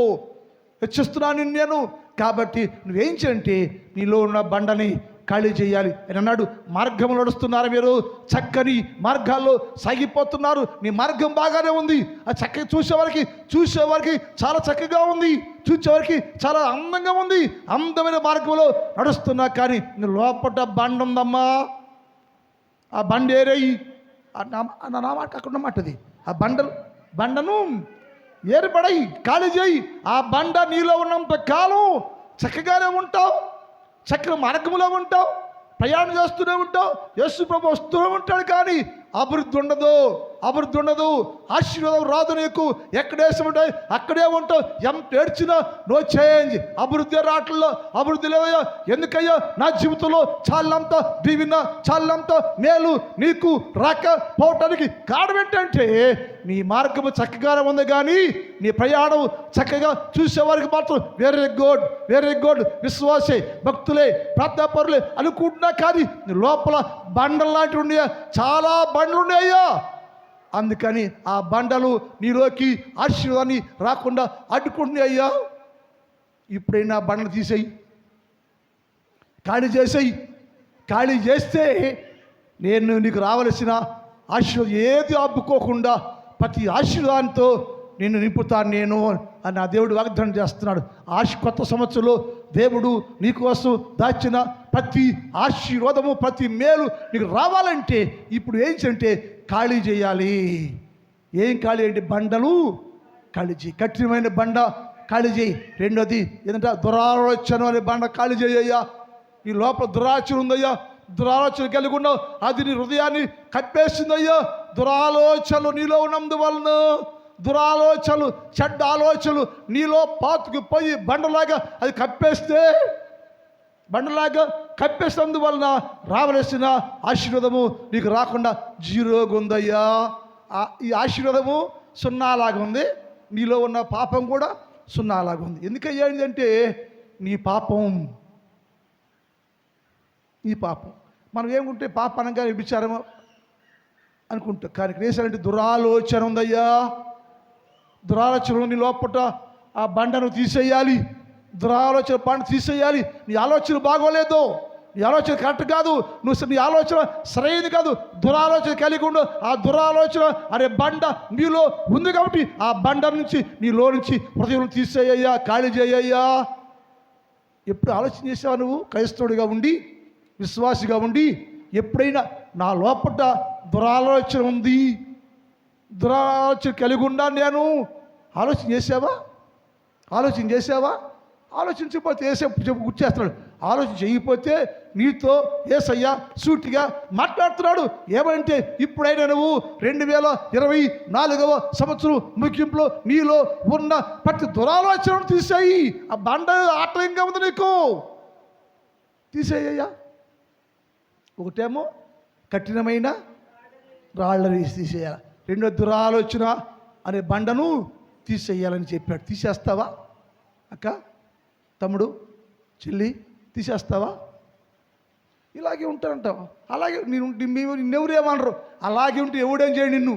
హెచ్చిస్తున్నాను నేను. కాబట్టి నువ్వేం చేయంటే నీలో ఉన్న బండని ఖాళీ చేయాలి అని అన్నాడు. మార్గంలో నడుస్తున్నారు మీరు, చక్కని మార్గాల్లో సాగిపోతున్నారు. నీ మార్గం బాగానే ఉంది. ఆ చక్కగా చూసేవారికి చాలా చక్కగా ఉంది, చూసేవారికి చాలా అందంగా ఉంది. అందమైన మార్గంలో నడుస్తున్నా కానీ నీ లోపల బండ ఉందమ్మా. ఆ బండ ఏరేయి. నా మాట అక్కడ ఉన్నమాటది. ఆ బండను ఏర్పడయి, ఖాళీ చేయి. ఆ బండ నీలో ఉన్నంత కాలం చక్కగానే ఉంటావు, చక్కగా మార్గంలో ఉంటావు, ప్రయాణం చేస్తూనే ఉంటావు. యేసు ప్రభు వస్తూనే ఉంటాడు. కానీ అభివృద్ధి ఉండదు. ఆశీర్వాదం రాదు నీకు. ఎక్కడేసుంటాయి అక్కడే ఉంటావు. ఎంత ఏడ్చినా నో చేంజ్. అభివృద్ధి రావట్లలో అభివృద్ధి లేవయ్యా. ఎందుకయ్యా? నా జీవితంలో చాలంత దీవెన, చాలంత మేలు నీకు రాకపోవటానికి కారణం ఏంటంటే నీ మార్గము చక్కగానే ఉంది, కానీ నీ ప్రయాణం చక్కగా చూసేవారికి మాత్రం వెరీ గుడ్ విశ్వాసే, భక్తులే, ప్రార్థనాపరులే అనుకుంటున్నా. కానీ నీ లోపల బండలు లాంటివి ఉన్నాయా? చాలా బండలు ఉన్నాయ్యా. అందుకని ఆ బండలు నీలోకి ఆశీర్వాదాన్ని రాకుండా అడ్డుకుంటున్నాయి అయ్యా. ఇప్పుడైనా బండలు తీసేయి, ఖాళీ చేసేయి. ఖాళీ చేస్తే నేను నీకు రావలసిన ఆశీర్వాదం ఏది ఆపుకోకుండా ప్రతి ఆశీర్వాదంతో నిన్ను నింపుతాను నేను అని నా దేవుడు వాగ్దానం చేస్తున్నాడు. కొత్త సంవత్సరంలో దేవుడు నీకోసం దాచిన ప్రతి ఆశీర్వాదము, ప్రతి మేలు నీకు రావాలంటే ఇప్పుడు ఏం చేయంటే ఖాళీ చేయాలి. ఏం ఖాళీ అంటే బండలు ఖాళీ చేయి. కఠినమైన బండ ఖాళీ చేయి. రెండోది ఏంటంటే దురాలోచన అనే బండ ఖాళీ చేయ్యా. ఈ లోపల దురాలోచన ఉందయ్యా, దురాలోచన కలిగి ఉన్నావు, అది నీ హృదయాన్ని కప్పేసిందయ్యా. దురాలోచనలు నీలో ఉన్నందువలన, దురాలోచనలు, చెడ్డ ఆలోచనలు నీలో పాతుకుపోయి బండలాగా అది కప్పేసినందువలన రావలసిన ఆశీర్వాదము నీకు రాకుండా జీరోగా ఉందయ్యా. ఈ ఆశీర్వాదము సున్నాలాగా ఉంది, నీలో ఉన్న పాపం కూడా సున్నాలాగా ఉంది. ఎందుకయ్యా ఏంటంటే నీ పాపం. మనం ఏముంటే పాప అనగా విచారము అనుకుంటాం. కానీ క్రేసాలంటే దురాలోచన ఉందయ్యా. దురాలోచన నీ లోపల ఆ బండను తీసేయాలి. దురాలోచన బండ తీసేయాలి. నీ ఆలోచన బాగోలేదు, నీ ఆలోచన కరెక్ట్ కాదు, నీ ఆలోచన సరైనది కాదు. దురాలోచన కలిగి ఉండు. ఆ దురాలోచన అనే బండ నీలో ఉంది కాబట్టి ఆ బండ నుంచి నీలో నుంచి హృదయం తీసేయ్యా, ఖాళీ చేయ్యా. ఎప్పుడు ఆలోచన చేసావు నువ్వు? క్రైస్తవుడిగా ఉండి, విశ్వాసిగా ఉండి ఎప్పుడైనా నా లోపల దురాలోచన ఉంది, దురాలోచన కలిగి ఉన్నా నేను ఆలోచన చేసావా? ఆలోచించకపోతే వేసే గుర్తు చేస్తున్నాడు. ఆలోచన చేయకపోతే నీతో యేసయ్య సూటిగా మాట్లాడుతున్నాడు. ఏమంటే ఇప్పుడైనా నువ్వు 2024వ సంవత్సరం ముగింపులో నీలో ఉన్న ప్రతి దురాలోచనను తీసేయి. ఆ బండ ఆటంగా ఉంది నీకు, తీసేయ్యా. ఒకటేమో కఠినమైన రాళ్ళని తీసేయాలి, రెండో దురాలోచన అనే బండను తీసేయాలని చెప్పాడు. తీసేస్తావా అక్క, తమ్ముడు, చెల్లి? తీసేస్తావా? ఇలాగే ఉంటారంటావా? అలాగే నిన్నెవరేమనరు. అలాగే ఉంటే ఎవడేం చేయడు నిన్ను.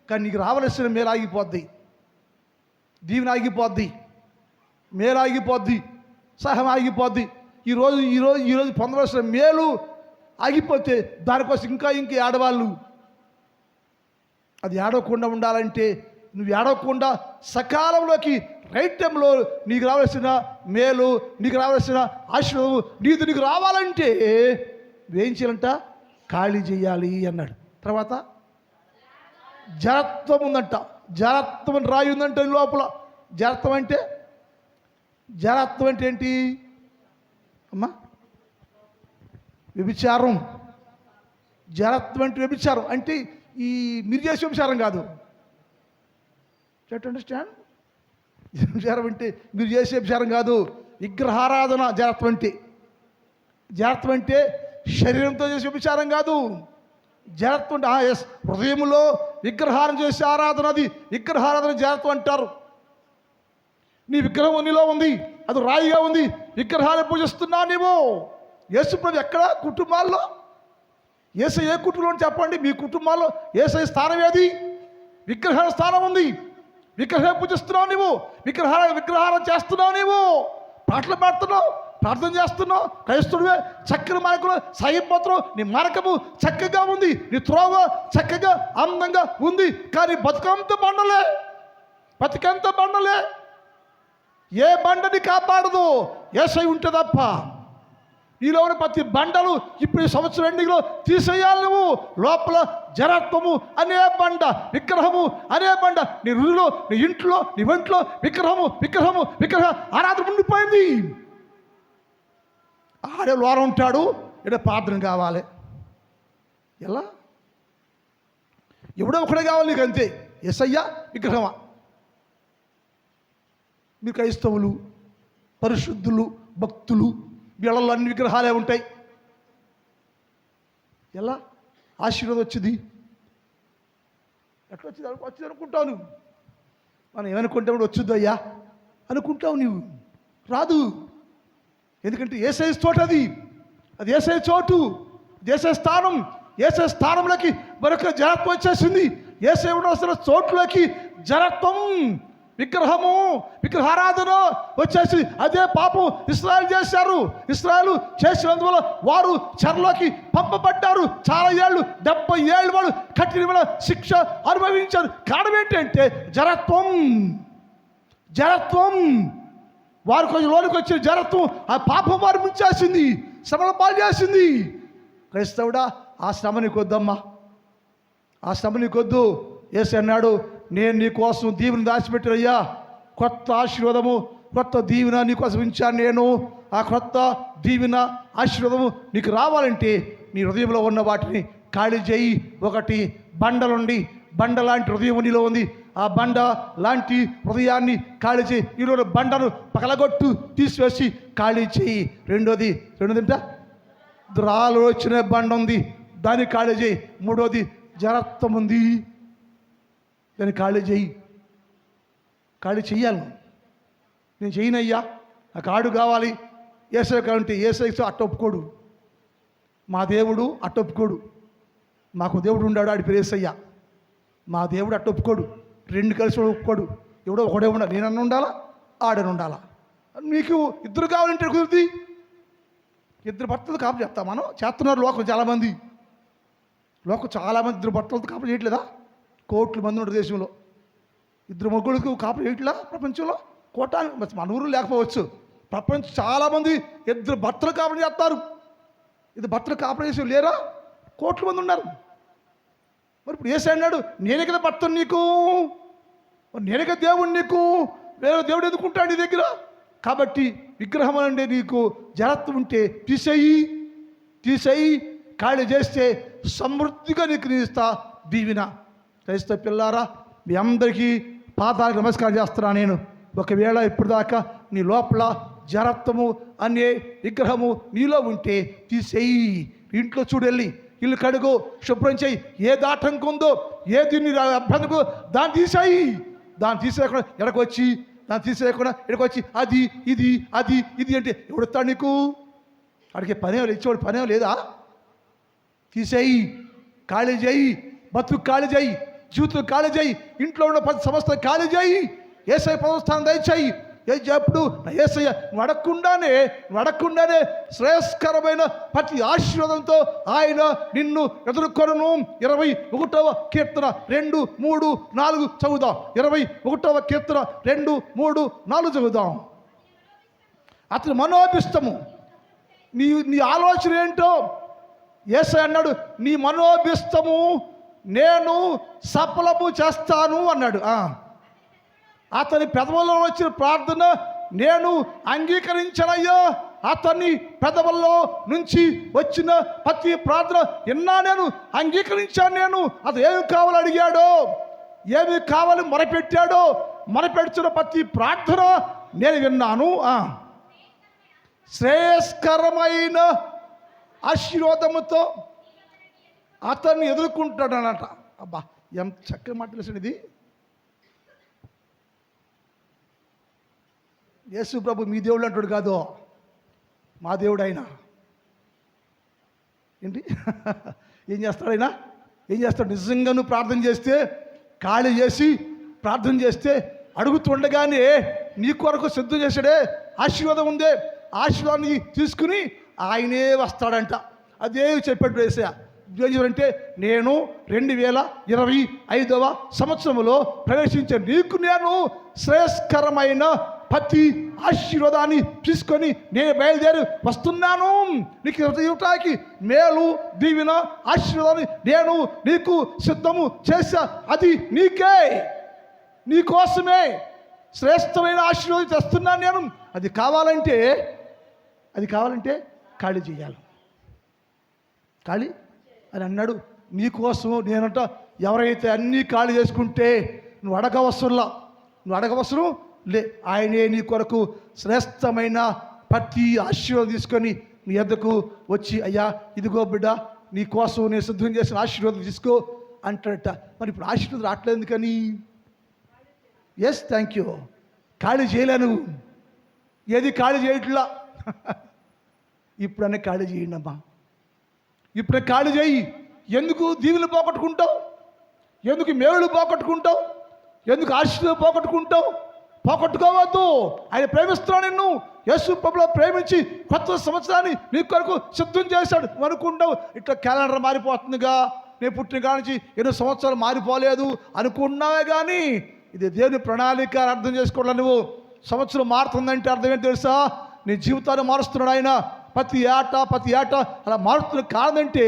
కానీ నీకు రావలసిన మేలు ఆగిపోద్ది, దీవెన ఆగిపోద్ది, మేలు ఆగిపోద్ది, సహాయం ఆగిపోద్ది. ఈరోజు పొందవలసిన మేలు ఆగిపోతే దానికోసం ఇంకా ఆడవాళ్ళు. అది ఏడవకుండా ఉండాలంటే నువ్వు ఏడవకుండా సకాలంలోకి రైట్ టైంలో నీకు రావాల్సిన మేలు, నీకు రావాల్సిన ఆశీర్వాదం నీకు రావాలంటే నువ్వేం చేయాలంట? ఖాళీ చేయాలి అన్నాడు. తర్వాత జరత్వం ఉందంట. జరత్వం అని రాయి ఉందంట లోపల. జరత్వం అంటే ఏంటి అమ్మా? వ్యభిచారం. జరత్వం అంటే వ్యభిచారం అంటే మీరు చేసే వ్యభిచారం కాదు. అండర్స్టాండ్? వ్యభిచారం అంటే మీరు చేసే వ్యభిచారం కాదు, విగ్రహారాధన. జరత్వం అంటే శరీరంతో చేసే వ్యభిచారం కాదు. జరత్వం అంటే ఎస్, హృదయంలో విగ్రహారం చేసే ఆరాధన, అది విగ్రహారాధన జరత్వం అంటారు. నీ విగ్రహం నీలో ఉంది, అది రాయిగా ఉంది, విగ్రహాన్ని పూజిస్తున్నావు నీవు. యేసుప్రభు ఎక్కడ? కుటుంబాల్లో. యేసు ఏ కుటుంబంలో చెప్పండి? మీ కుటుంబాల్లో యేసు స్థానం ఏది? విగ్రహ స్థానం ఉంది. విగ్రహం పూజిస్తున్నావు నీవు, విగ్రహారం చేస్తున్నావు నీవు, పాటలు పాడుతున్నావు, ప్రార్థన చేస్తున్నావు, క్రైస్తవుడివే, చక్కని మార్గంలో సాగిపోతున్నావు. నీ మార్గము చక్కగా ఉంది, నీ త్రోవ చక్కగా అందంగా ఉంది. కానీ బతుకంత బండలే. ఏ బండని కాపాడదు? యేసై ఉంటే తప్ప. నీలో ఉన్న ప్రతి బండలు ఇప్పుడు ఈ సంవత్సరం ఎండింగ్లో తీసేయాలి. నువ్వు లోపల జరత్వము అనే బండ, విగ్రహము అనే బండ నీ రుజులో, నీ ఇంట్లో, నీ ఒంట్లో విగ్రహ ఆరాధన ఉండిపోయింది. ఆడే లోరం ఉంటాడు, ఇక్కడ ప్రార్థన కావాలి. ఎలా? ఎవడో ఒకడే కావాలి నీకు, అంతే. యేసయ్య విగ్రహమా? మీరు క్రైస్తవులు, పరిశుద్ధులు, భక్తులు, వీళ్ళల్లో అన్ని విగ్రహాలే ఉంటాయి. ఎలా ఆశీర్వాదం వచ్చింది? ఎట్లా వచ్చింది అనుకుంటావు. మనం ఏమనుకుంటే వచ్చుద్దు అయ్యా అనుకుంటావు. నువ్వు రాదు. ఎందుకంటే యేసయ్య చోటు, అది యేసయ్య చోటు, యేసయ్య స్థానం. యేసయ్య స్థానంలోకి మరొక జరత్వం వచ్చేసింది. యేసయ్య ఉండాల్సిన చోట్లోకి జరత్వం, విగ్రహారాధన వచ్చేసి అదే పాపం ఇశ్రాయేలు చేశారు. ఇశ్రాయేలు చేసినందువల్ల వారు చెరలోకి పంపబడ్డారు. చాలా ఏళ్ళు, 70 ఏళ్ళు వాడు కఠినమైన శిక్ష అనుభవించారు. కారణం ఏంటంటే జరత్వం. వారు కొంచెం లోనికి వచ్చిన జరత్వం ఆ పాపం వారు ముంచేసింది, శ్రమల పాలు చేసింది. క్రైస్తవుడా, ఆ శ్రమ నీకొద్దమ్మా, ఆ శ్రమ నీకొద్దు. యేసు అన్నాడు, నేను నీ కోసం దీవెన దాచిపెట్టానయ్యా, కొత్త ఆశీర్వాదము, కొత్త దీవెన నీకోసం ఉంచాను నేను. ఆ కొత్త దీవెన, ఆశీర్వాదము నీకు రావాలంటే నీ హృదయంలో ఉన్న వాటిని ఖాళీ చేయి. ఒకటి, బండ లాంటి హృదయం నీలో ఉంది, ఆ బండ లాంటి హృదయాన్ని ఖాళీ చేయి. ఈరోజు బండను పగలగొట్టు, తీసివేసి ఖాళీ చేయి. రెండోది దురాలోచన బండ ఉంది, దాన్ని ఖాళీ చేయి. మూడోది జరత్వం ఉంది, దాన్ని ఖాళీ చెయ్యాలి. నేను చేయనయ్యా, నాకు ఆడు కావాలి, యేసయ్య కావాలంటే యేసయ్య అట్ట ఒప్పుకోడు. మా దేవుడు అట్ట ఒప్పుకోడు. మాకు దేవుడు ఉండాడు, ఆడి పేరు యేసయ్య. మా దేవుడు అట్ట ఒప్పుకోడు. రెండు కలిసి ఒప్పుకోడు. ఎవడో ఒకడే ఉండాలి, నేనన్నా ఉండాలా, ఆడని ఉండాలా. మీకు ఇద్దరు కావాలంటే కుదురుతుంది. ఇద్దరు భర్తలు కాపు చెప్తా మనం చేస్తున్నారు. చాలామంది ఇద్దరు భర్తలతో కాపు చేయట్లేదా? కోట్ల మంది ఉన్న దేశంలో ఇద్దరు మొగ్గులకు కాపురం చేయట్లా? ప్రపంచంలో కోటాను, మన ఊరు లేకపోవచ్చు, ప్రపంచం చాలామంది ఇద్దరు భర్తలు కాపురం చేస్తారు. ఇద్దరు భర్తలు కాపురం చేసి లేరా? కోట్ల మంది ఉన్నారు. మరి ఇప్పుడు యేసు అన్నాడు, నేనే కదా భర్తను నీకు, నేనే కదా దేవుడు నీకు, వేరే దేవుడు ఎందుకుంటాడు నీ దగ్గర? కాబట్టి విగ్రహం అంటే నీకు జరత్వం ఉంటే తీసేయి ఖాళీ చేస్తే సమృద్ధిగా నీకు ఇస్తా దీవిన. క్రైస్తవ పిల్లారా, మీ అందరికీ పాదాలకు నమస్కారం చేస్తున్నా. నేను ఒకవేళ ఇప్పుడు దాకా నీ లోపల జరత్వము అనే విగ్రహము నీలో ఉంటే తీసేయి. ఇంట్లో చూడెళ్ళి ఇల్లు కడుగు, శుభ్రం చేయి. ఏ దాటంకు ఉందో, ఏ దీన్ని అభ్యంతకు దాన్ని తీసేయి. దాన్ని తీసేయకుండా ఎడకొచ్చి అది ఇది అంటే ఎవడొస్తాడు నీకు? అడిగే పనే ఇచ్చేవాడు పనే లేదా? తీసేయి, ఖాళీ చేయి, బతుకు ఖాళీ చేయి, జీవితం ఖాళీ చేయి, ఇంట్లో ఉన్న 10 సంవత్సరాలు ఖాళీ చేయి. యేసయ్య పదస్థానం దయచేయి. ఎప్పుడు యేసయ్య అడగకుండానే శ్రేయస్కరమైన ప్రతి ఆశీర్వాదంతో ఆయన నిన్ను ఎదుర్కొను. 21వ కీర్తన 2, 3, 4 చదువుదాం. 21వ కీర్తన 2, 3, 4 చదువుదాం. అతని మనోభిష్టము, నీ ఆలోచన ఏంటో యేసయ్య అన్నాడు, నీ మనోభిష్టము నేను సఫలము చేస్తాను అన్నాడు. అతని పెదవుల్లో వచ్చిన ప్రార్థన నేను అంగీకరించనయ్యా. అతని పెదవుల్లో నుంచి వచ్చిన ప్రతి ప్రార్థన నేను అంగీకరించాను. నేను అతను ఏమి కావాలి అడిగాడో, ఏమి కావాలి మొరపెట్టాడో, మొరపెడుతున్న ప్రతి ప్రార్థన నేను విన్నాను. శ్రేయస్కరమైన ఆశీర్వాదముతో అతన్ని ఎదుర్కొంటాడనట. అబ్బా, ఎంత చక్కని మాట తెలిసిన ఇది. యేసు ప్రభు మీ దేవుడు అంటాడు కాదు, మా దేవుడు ఆయన. ఏంటి ఏం చేస్తాడు ఆయన? ఏం చేస్తాడు? నిజంగా నువ్వు ప్రార్థన చేస్తే, ఖాళీ చేసి ప్రార్థన చేస్తే, అడుగుతుండగానే నీ కొరకు సిద్ధం చేశాడే ఆశీర్వాదం ఉందే, ఆశీర్వాదాన్ని తీసుకుని ఆయనే వస్తాడంట. అదే చెప్పాడు యేసయ్య. అంటే నేను 2025వ సంవత్సరంలో ప్రవేశించే నీకు నేను శ్రేయస్కరమైన ప్రతి ఆశీర్వాదాన్ని తీసుకొని నేను బయలుదేరి వస్తున్నాను. నీకు ఇవ్వటానికి మేలు, దీవెన, ఆశీర్వాదాన్ని నేను నీకు సిద్ధము చేశా. అది నీకే, నీకోసమే శ్రేష్టమైన ఆశీర్వాదం తెస్తున్నాను నేను. అది కావాలంటే ఖాళీ చేయాలి. ఖాళీ అని అన్నాడు. నీకోసం నేనంట ఎవరైతే అన్నీ ఖాళీ చేసుకుంటే నువ్వు అడగవసరం లే. ఆయనే నీ కొరకు శ్రేష్టమైన ప్రతి ఆశీర్వాదం తీసుకొని నీ ఎద్దకు వచ్చి, అయ్యా ఇదిగో బిడ్డ, నీ కోసం నేను సిద్ధం చేసిన ఆశీర్వాదం తీసుకో అంటాడట. మరి ఇప్పుడు ఆశీర్వాదం రావట్లేదు ఎందుకని? Yes, thank you. ఖాళీ చేయలేను, ఏది ఖాళీ చేయట్లా. ఇప్పుడనే ఖాళీ చేయండి అమ్మా, ఇప్పుడే ఖాళీ చేయి. ఎందుకు దీవులు పోగొట్టుకుంటావు? ఎందుకు మేలు పోగొట్టుకుంటావు? ఎందుకు ఆశీర్వాదం పోగొట్టుకోవద్దు. ఆయన ప్రేమిస్తున్నాడు నిన్ను. యేసు ప్రభువులో ప్రేమించి కొత్త సంవత్సరాన్ని నీ కొరకు సిద్ధం చేశాడు. నువ్వు అనుకుంటావు ఇట్లా క్యాలెండర్ మారిపోతుందిగా, నేను పుట్టిన కాడి నుంచి 8 సంవత్సరాలు మారిపోలేదు అనుకున్నావే. కానీ ఇది దేవుని ప్రణాళిక అర్థం చేసుకోవడం. నువ్వు సంవత్సరం మారుతుందంటే అర్థం ఏంటి తెలుసా? నీ జీవితాన్ని మారుస్తున్నాడు ఆయన. ప్రతి ఏటా అలా మారుతున్న కాదంటే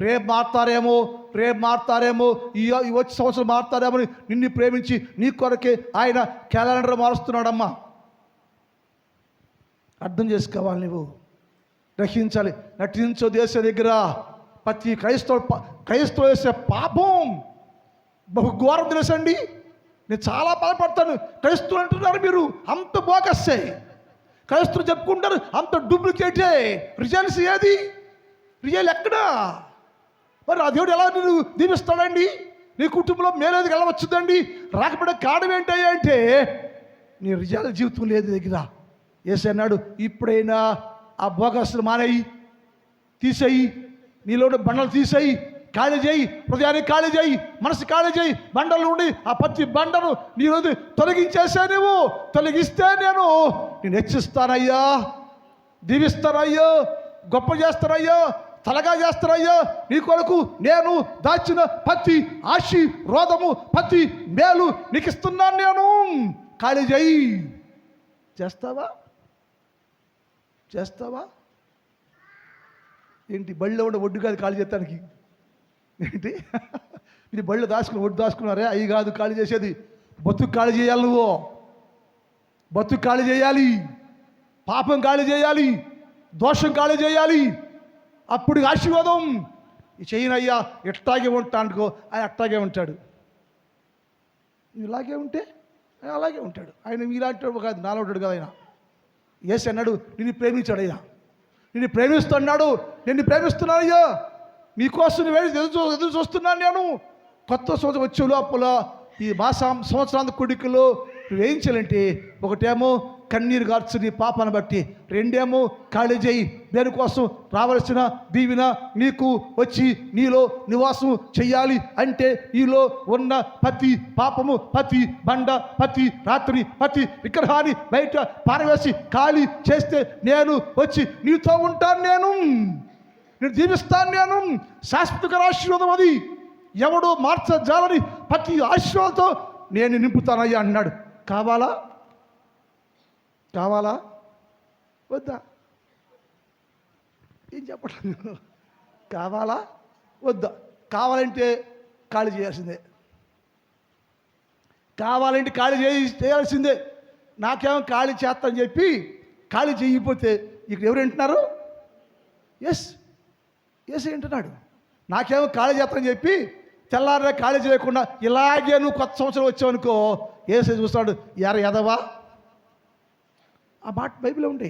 రేపు మారుతారేమో ఈ వచ్చే సంవత్సరం మారుతారేమో నిన్ను ప్రేమించి నీ కొరకే ఆయన క్యాలెండర్ మారుస్తున్నాడమ్మా. అర్థం చేసుకోవాలి, నువ్వు గ్రహించాలి. నటించో దేశ దగ్గర ప్రతి క్రైస్తవ చేసే పాపం బహు ఘోరం తెలుసండి. నేను చాలా బాధపడతాను. క్రైస్తవులు అంటున్నారు మీరు, అంత బోకస్సే. క్రైస్తవులు చెప్పుకుంటారు అంత డూప్లికేటే. రిజల్ట్స్ ఏది? రియల్ ఎక్కడా? మరి ఆ దేవుడు ఎలా నేను దీవిస్తాడండి? నీ కుటుంబంలో మేలేది వెళ్ళవచ్చుదండి. రాకపోతే కారణం ఏంటయ్యా అంటే నీ రిజల్ జీవితం లేదు దగ్గర. యేసయ్య అన్నాడు, ఇప్పుడైనా ఆ బోకస్సులు మానేయి, తీసేయి, నీలో బండలు తీసేయి, ఖాళీ చేయి, హృదయాన్ని ఖాళీ చేయి, మనసు ఖాళీ చేయి. బండలు నుండి ఆ ప్రతి బండను నీ రోజు తొలగించేసా. నువ్వు తొలగిస్తే నేను హెచ్చిస్తానయ్యా, దీవిస్తానయ్యా, గొప్ప చేస్తానయ్యా, తలగా చేస్తానయ్యా. నీ కొరకు నేను దాచిన ప్రతి ఆశీర్వాదము, ప్రతి మేలు నీకు ఇస్తున్నాను. నేను ఖాళీ చేయి. చేస్తావా ఏంటి? బళ్ళో ఉండే ఒడ్డు కాదు ఖాళీ చేస్తానికి. ఏంటి మీరు బళ్ళు ఒడ్డు దాచుకున్నారే, అవి కాదు ఖాళీ చేసేది. బతుకు ఖాళీ చేయాలి. నువ్వు బతుకు ఖాళీ చేయాలి. పాపం ఖాళీ చేయాలి, దోషం ఖాళీ చేయాలి, అప్పుడు ఆశీర్వాదం. చేయనయ్యా ఎట్లాగే ఉంటానుకో ఆయన అట్లాగే ఉంటాడు. ఇలాగే ఉంటే ఆయన అలాగే ఉంటాడు. ఆయన మీలాంటి కాదు, నాలో ఉంటాడు కదా ఆయన. యేసు అన్నాడు, నిన్ను ప్రేమించాడు అయ్యా, నిన్ను ప్రేమిస్తున్నాడు, నిన్ను ప్రేమిస్తున్నానయ్యా, నీకోసం ఎదురు చూస్తున్నాను నేను. కొత్త సంవత్సరం వచ్చే లోపల ఈ సంవత్సరాంత కొడుకులో నువ్వేం చేయాలంటే, ఒకటేమో కన్నీరు గార్చు నీ పాపాన్ని బట్టి, రెండేమో ఖాళీ చేయి, దేనికోసం రావలసిన దీవెన నీకు వచ్చి నీలో నివాసం చెయ్యాలి. అంటే నీలో ఉన్న ప్రతి పాపము, ప్రతి బండ, ప్రతి రాత్రి, ప్రతి విగ్రహాన్ని బయట పారవేసి ఖాళీ చేస్తే నేను వచ్చి నీతో ఉంటాను, నేను దీవిస్తాను, నేను శాశ్వత ఆశీర్వాదం అది ఎవడో మార్చజాలని ప్రతి ఆశీర్వాదంతో నేను నింపుతానయ్యా అన్నాడు. కావాలా వద్దా? ఏం చెప్పట్లేదు. కావాలా వద్దా? కావాలంటే ఖాళీ చేయాల్సిందే, కావాలంటే ఖాళీ చేయాల్సిందే. నాకేమో ఖాళీ చేస్తానని చెప్పి ఖాళీ చేయకపోతే ఇక్కడ ఎవరు వింటున్నారు? ఎస్ వింటున్నాడు. నాకేమో ఖాళీ చేస్తానని చెప్పి తెల్లారే ఖాళీ చేయకుండా ఇలాగే నువ్వు కొత్త సంవత్సరం వచ్చావనుకో, ఏసే చూస్తాడు, ఎదవా. ఆ మాట బైబిల్లో ఉండే.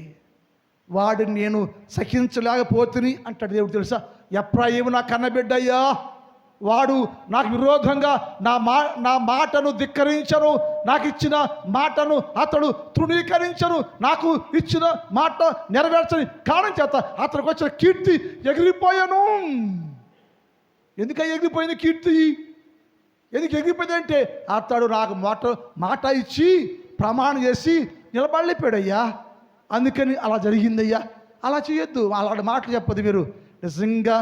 వాడిని నేను సహించలేకపోతుని అంటాడు దేవుడు. తెలుసా, ఎఫ్రాయిము నా కన్నబిడ్డయ్యా, వాడు నాకు విరోధంగా నా మాటను ధిక్కరించను, నాకు ఇచ్చిన మాటను అతడు తృణీకరించను, నాకు ఇచ్చిన మాట నెరవేర్చని కారణం చేత అతనికి వచ్చిన కీర్తి ఎగిరిపోయాను. ఎందుకని ఎగిరిపోయింది కీర్తి? ఎందుకు ఎగిరిపోయింది అంటే, అతడు నాకు మాట ఇచ్చి ప్రమాణం చేసి నిలబడలేపాడయ్యా, అందుకని అలా జరిగిందయ్యా. అలా చేయొద్దు, అలాంటి మాటలు చెప్పదు. మీరు నిజంగా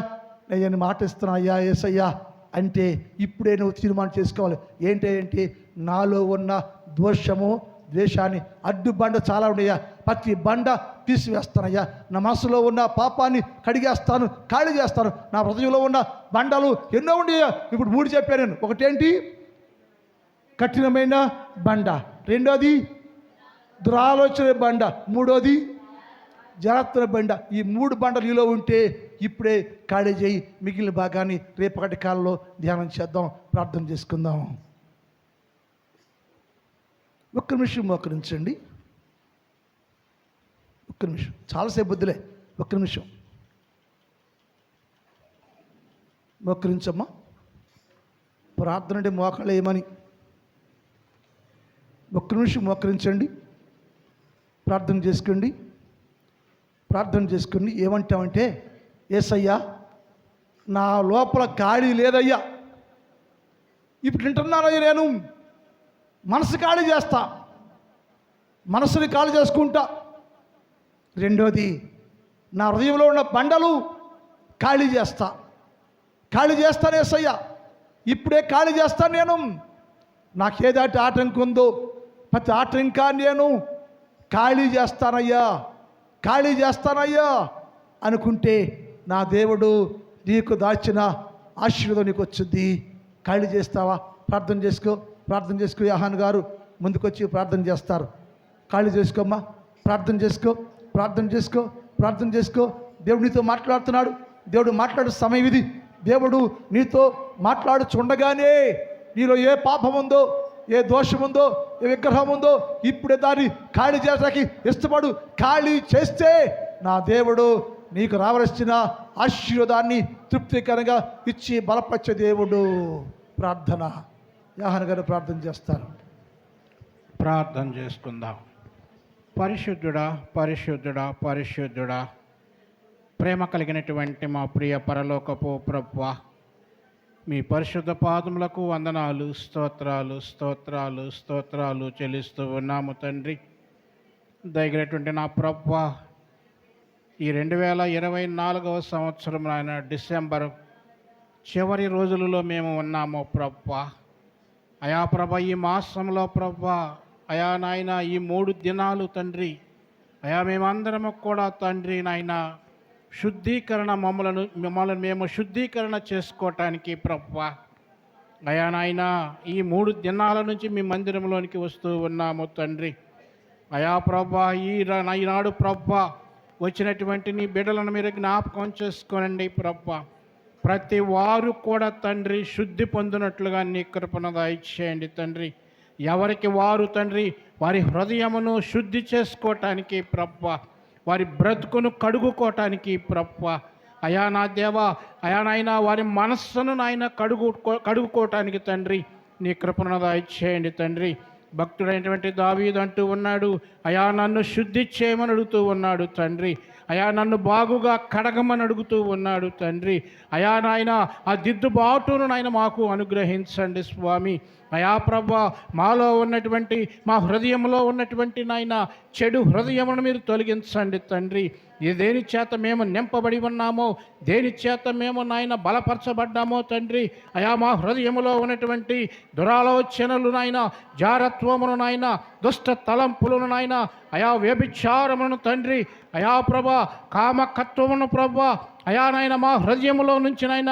నేను మాట ఇస్తున్నా అయ్యా యేసయ్యా అంటే ఇప్పుడే నువ్వు తీర్మానం చేసుకోవాలి. ఏంటి నాలో ఉన్న దోషము, ద్వేషాన్ని, అడ్డు బండ చాలా ఉన్నాయా, ప్రతి బండ తీసివేస్తానయ్యా. నా మనసులో ఉన్న పాపాన్ని కడిగేస్తాను, ఖాళీ చేస్తాను. నా హృదయంలో ఉన్న బండలు ఎన్నో ఉన్నాయా, ఇప్పుడు 3 చెప్పాను నేను. ఒకటేంటి? కఠినమైన బండ, రెండోది దురాలోచన బండ, మూడోది జాగ్రత్త బండ. ఈ 3 బండలు నీలో ఉంటే ఇప్పుడే ఖాళీ చేయి. మిగిలిన భాగాన్ని రేపటి కాలంలో ధ్యానం చేద్దాం, ప్రార్థన చేసుకుందాం. ఒక్క నిమిషం మోకరించండి, ఒక్క నిమిషం, చాలాసేపు వద్దులే, ఒక్క నిమిషం మోకరించమ్మా. ప్రార్థన అంటే మోకాళ్ళు ఏమని, ఒక్క నిమిషం మోకరించండి, ప్రార్థన చేసుకోండి. ఏమంటామంటే, యేసయ్యా నా లోపల ఖాళీ లేదయ్యా, ఇప్పుడు వింటున్నానయ్యా, నేను మనసు ఖాళీ చేస్తా, మనసుని ఖాళీ చేసుకుంటా. రెండోది నా హృదయంలో ఉన్న బండలు ఖాళీ చేస్తాను యేసయ్యా, ఇప్పుడే ఖాళీ చేస్తాను. నేను నాకేదాటి ఆటంకం ఉందో ప్రతి ఆటంకాన్ని నేను ఖాళీ చేస్తానయ్యా అనుకుంటే నా దేవుడు నీకు దాచిన ఆశీర్వాదం నీకు వచ్చింది. ఖాళీ చేస్తావా? ప్రార్థన చేసుకో. యోహాను గారు ముందుకొచ్చి ప్రార్థన చేస్తారు. ఖాళీ చేసుకోమ్మా, ప్రార్థన చేసుకో. దేవుడు నీతో మాట్లాడుతున్నాడు. దేవుడు మాట్లాడే సమయం ఇది. దేవుడు నీతో మాట్లాడుచుండగానే నీలో ఏ పాపం ఉందో, ఏ దోషం ఉందో, ఏ విగ్రహం ఉందో ఇప్పుడే దాన్ని ఖాళీ చేయడానికి ఇష్టపడు. ఖాళీ చేస్తే నా దేవుడు నీకు రావలసిన ఆశీర్వాదాన్ని తృప్తికరంగా ఇచ్చి బలపరిచే దేవుడు. ప్రార్థన. యోహాను గారు ప్రార్థన చేస్తారు. ప్రార్థన చేసుకుందాం. పరిశుద్ధుడా ప్రేమ కలిగినటువంటి మా ప్రియ పరలోకపు ప్రభువా, మీ పరిశుద్ధ పాదములకు వందనాలు, స్తోత్రాలు చెల్లిస్తూ ఉన్నాము తండ్రి. దయగలటువంటి నా ప్రభువా, ఈ 2024వ సంవత్సరం నాయన డిసెంబర్ చివరి రోజులలో మేము ఉన్నాము ప్రభువా. అయా ప్రభ, ఈ మాసంలో ప్రభువా, అయా నాయన ఈ 3 దినాలు తండ్రి, అయా మేమందరము కూడా తండ్రి నాయన మిమ్మల్ని మేము శుద్ధీకరణ చేసుకోవటానికి ప్రభువా, అయా నాయన ఈ 3 దినాల నుంచి మీ మందిరంలోనికి వస్తూ ఉన్నాము తండ్రి. అయా ప్రభా ఈనాడు ప్రభా వచ్చినటువంటి నీ బిడ్డలను మీరు జ్ఞాపకం చేసుకోనండి ప్రభా. ప్రతి వారు కూడా తండ్రి శుద్ధి పొందినట్లుగా నీ కృపను దయచేయండి తండ్రి. ఎవరికి వారు తండ్రి వారి హృదయమును శుద్ధి చేసుకోవటానికి ప్రభా, వారి బ్రతుకును కడుగుకోవటానికి ప్రభా, అయా నా దేవా, అయా నాయన వారి మనస్సును నాయన కడుగుకోవటానికి తండ్రి నీ కృపను దయచేయండి తండ్రి. భక్తుడైనటువంటి దావీదు అంటూ ఉన్నాడు, అయా నన్ను శుద్ధి చేయమని అడుగుతూ ఉన్నాడు తండ్రి. అయా నన్ను బాగుగా కడగమని అడుగుతూ ఉన్నాడు తండ్రి. అయా నాయన ఆ దిద్దుబాటును నాయన మాకు అనుగ్రహించండి స్వామి. అయా ప్రభా, మాలో ఉన్నటువంటి మా హృదయంలో ఉన్నటువంటి నాయన చెడు హృదయమును మీరు తొలగించండి తండ్రి. దేని చేత మేము నింపబడి ఉన్నామో, దేని చేత మేము నాయన బలపరచబడ్డామో తండ్రి, అయా మా హృదయములో ఉన్నటువంటి దురాలోచనలు నాయన, జారత్వమును నాయన, దుష్ట తలంపులను నాయన, అయా వ్యభిచారమును తండ్రి, అయా ప్రభా కామకత్వమును ప్రభా, అయా నాయన మా హృదయములో నుంచి నాయన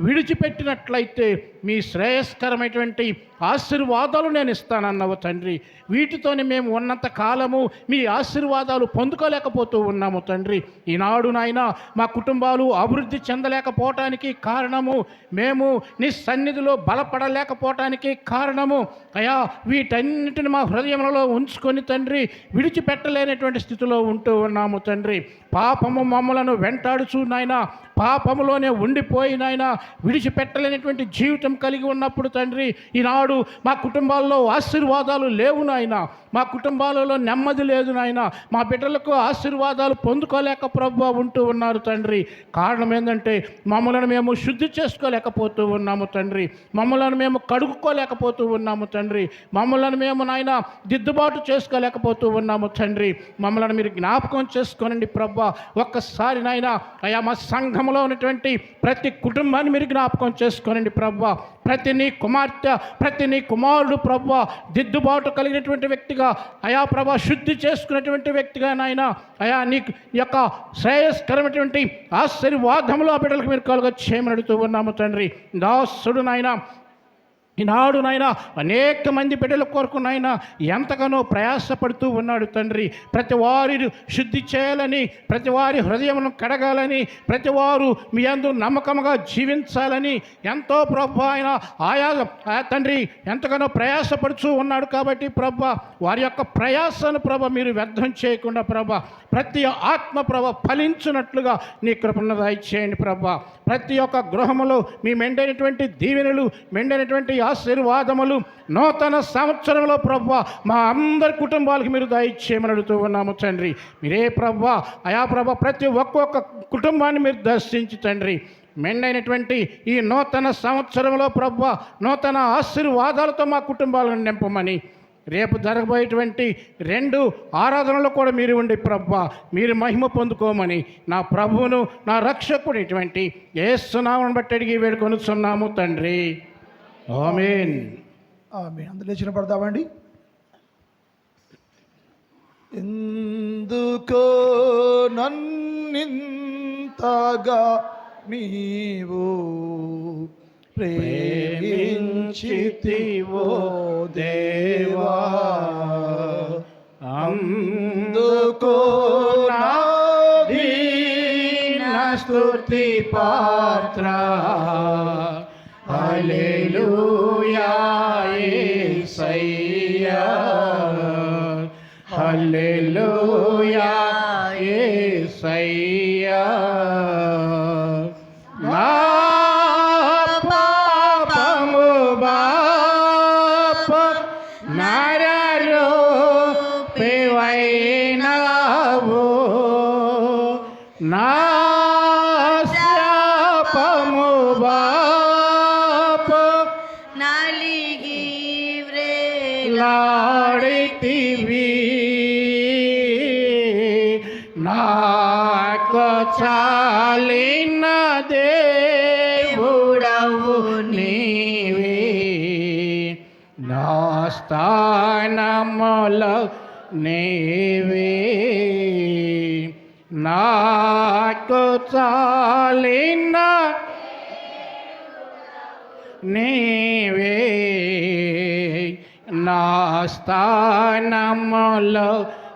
విడిచిపెట్టినట్లయితే మీ శ్రేయస్కరమైనటువంటి ఆశీర్వాదాలు నేను ఇస్తానన్నావు తండ్రి. వీటితోనే మేము ఉన్నంత కాలము మీ ఆశీర్వాదాలు పొందుకోలేకపోతూ ఉన్నాము తండ్రి. ఈనాడు నాయన మా కుటుంబాలు అభివృద్ధి చెందలేకపోవటానికి కారణము, మేము నీ సన్నిధిలో బలపడలేకపోవటానికి కారణము, అయా వీటన్నిటిని మా హృదయములలో ఉంచుకొని తండ్రి విడిచిపెట్టలేనటువంటి స్థితిలో ఉంటూ ఉన్నాము తండ్రి. పాపము మమ్మలను వెంటాడుచు నాయన, పాపములోనే ఉండిపోయి నాయన విడిచిపెట్టలేనటువంటి జీవితం కలిగి ఉన్నప్పుడు తండ్రి, ఈనాడు మా కుటుంబాల్లో ఆశీర్వాదాలు లేవు నాయన, మా కుటుంబాలలో నెమ్మది లేదు నాయన, మా బిడ్డలకు ఆశీర్వాదాలు పొందుకోలేక ప్రభు ఉంటూ ఉన్నారు తండ్రి. కారణం ఏంటంటే మమ్మల్ని మేము శుద్ధి చేసుకోలేకపోతూ ఉన్నాము తండ్రి, మమ్మల్ని మేము కడుక్కోలేకపోతూ ఉన్నాము తండ్రి, మమ్మల్ని మేము నాయన దిద్దుబాటు చేసుకోలేకపోతూ ఉన్నాము తండ్రి. మమ్మల్ని మీరు జ్ఞాపకం చేసుకోనండి ప్రభు. ఒక్కసారి నాయన అయా మా సంఘంలో ఉన్నటువంటి ప్రతి కుటుంబాన్ని మీరు జ్ఞాపకం చేసుకోనండి ప్రభు. ప్రతి నీ కుమార్తె, ప్రతి నీ కుమారుడు ప్రభు దిద్దుబాటు కలిగినటువంటి వ్యక్తిగా, అయా ప్రభా శుద్ధి చేసుకున్నటువంటి వ్యక్తిగా నాయన, అయా నీ యొక్క శ్రేయస్కరమైనటువంటి ఆశీర్వాదములు ఆ బిడ్డలకు మీరు కలుగ చేయమని అడుగుతూ ఉన్నాము తండ్రి. దాసుడు నాయన ఈనాడు నాయన అనేక మంది బిడ్డల కొరకు నాయన ఎంతగానో ప్రయాసపడుతూ ఉన్నాడు తండ్రి. ప్రతి వారిని శుద్ధి చేయాలని, ప్రతి వారి హృదయమును కడగాలని, ప్రతి వారు మీ యందు నమ్మకముగా జీవించాలని ఎంతో ప్రభు ఆయన ఆయా తండ్రి ఎంతగానో ప్రయాసపడుతూ ఉన్నాడు. కాబట్టి ప్రభు వారి యొక్క ప్రయాసను ప్రభ మీరు వ్యర్థం చేయకుండా ప్రభ ప్రతి ఆత్మ ప్రభ ఫలించినట్లుగా నీ కృపను దయచేయండి ప్రభ. ప్రతి ఒక్క గృహములో మీ మెండైనటువంటి దీవెనలు, మెండైనటువంటి ఆశీర్వాదములు నూతన సంవత్సరంలో ప్రభా మా అందరి కుటుంబాలకు మీరు దయచేయమని అడుగుతూ ఉన్నాము తండ్రి. మీరే ప్రభా అయా ప్రభా ప్రతి ఒక్కొక్క కుటుంబాన్ని మీరు దర్శించి తండ్రి మెండైనటువంటి ఈ నూతన సంవత్సరంలో ప్రభా నూతన ఆశీర్వాదాలతో మా కుటుంబాలను నింపమని, రేపు జరగబోయేటువంటి 2 ఆరాధనలు కూడా మీరు ఉండి ప్రభా మీరు మహిమ పొందుకోమని నా ప్రభువును నా రక్షకుడు ఇటువంటి యేసు నామమును బట్టి అడిగి వేడుకొనుచున్నాము తండ్రి. ఆమేన్. ఆమేన్. అందరూ లేచిన పడదామండి. ఎందుకో నన్నింతగా నీవు ప్రేమించితివో దేవా, అందుకో నా దీన స్తుతి పాత్ర. హల్లెలూయా యేసయ్యా, హల్లెలూయా యేసయ్యా. నా పాపము బాప నరరూపివైనావు, నా శాపము బాప నలిగి లాడితివి. నాకు చాలిన దేవుడవు నీవే, నా స్థానములో నీవే. నాకు చాలిన నీవే, నా స్థానములో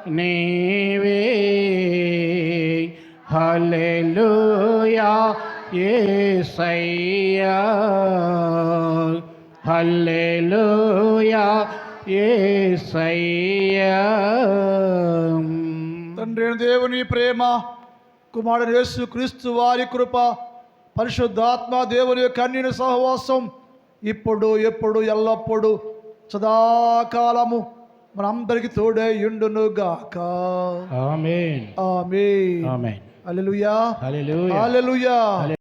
నీవే హల్లెలూయా యేసయ్యా హల్లెలూయా యేసయ్యా. తండ్రి అయిన దేవుని ప్రేమ, కుమారుడు యేసు క్రీస్తు వారి కృప, పరిశుద్ధాత్మ దేవుని యొక్క అన్యోన్య సహవాసం ఇప్పుడు ఎప్పుడు ఎల్లప్పుడు సదాకాలము మనందరికి తోడై యుండును గాక. ఆమేన్ ఆమేన్. ఆమేన్. హల్లెలూయా. హల్లెలూయా. హల్లెలూయా.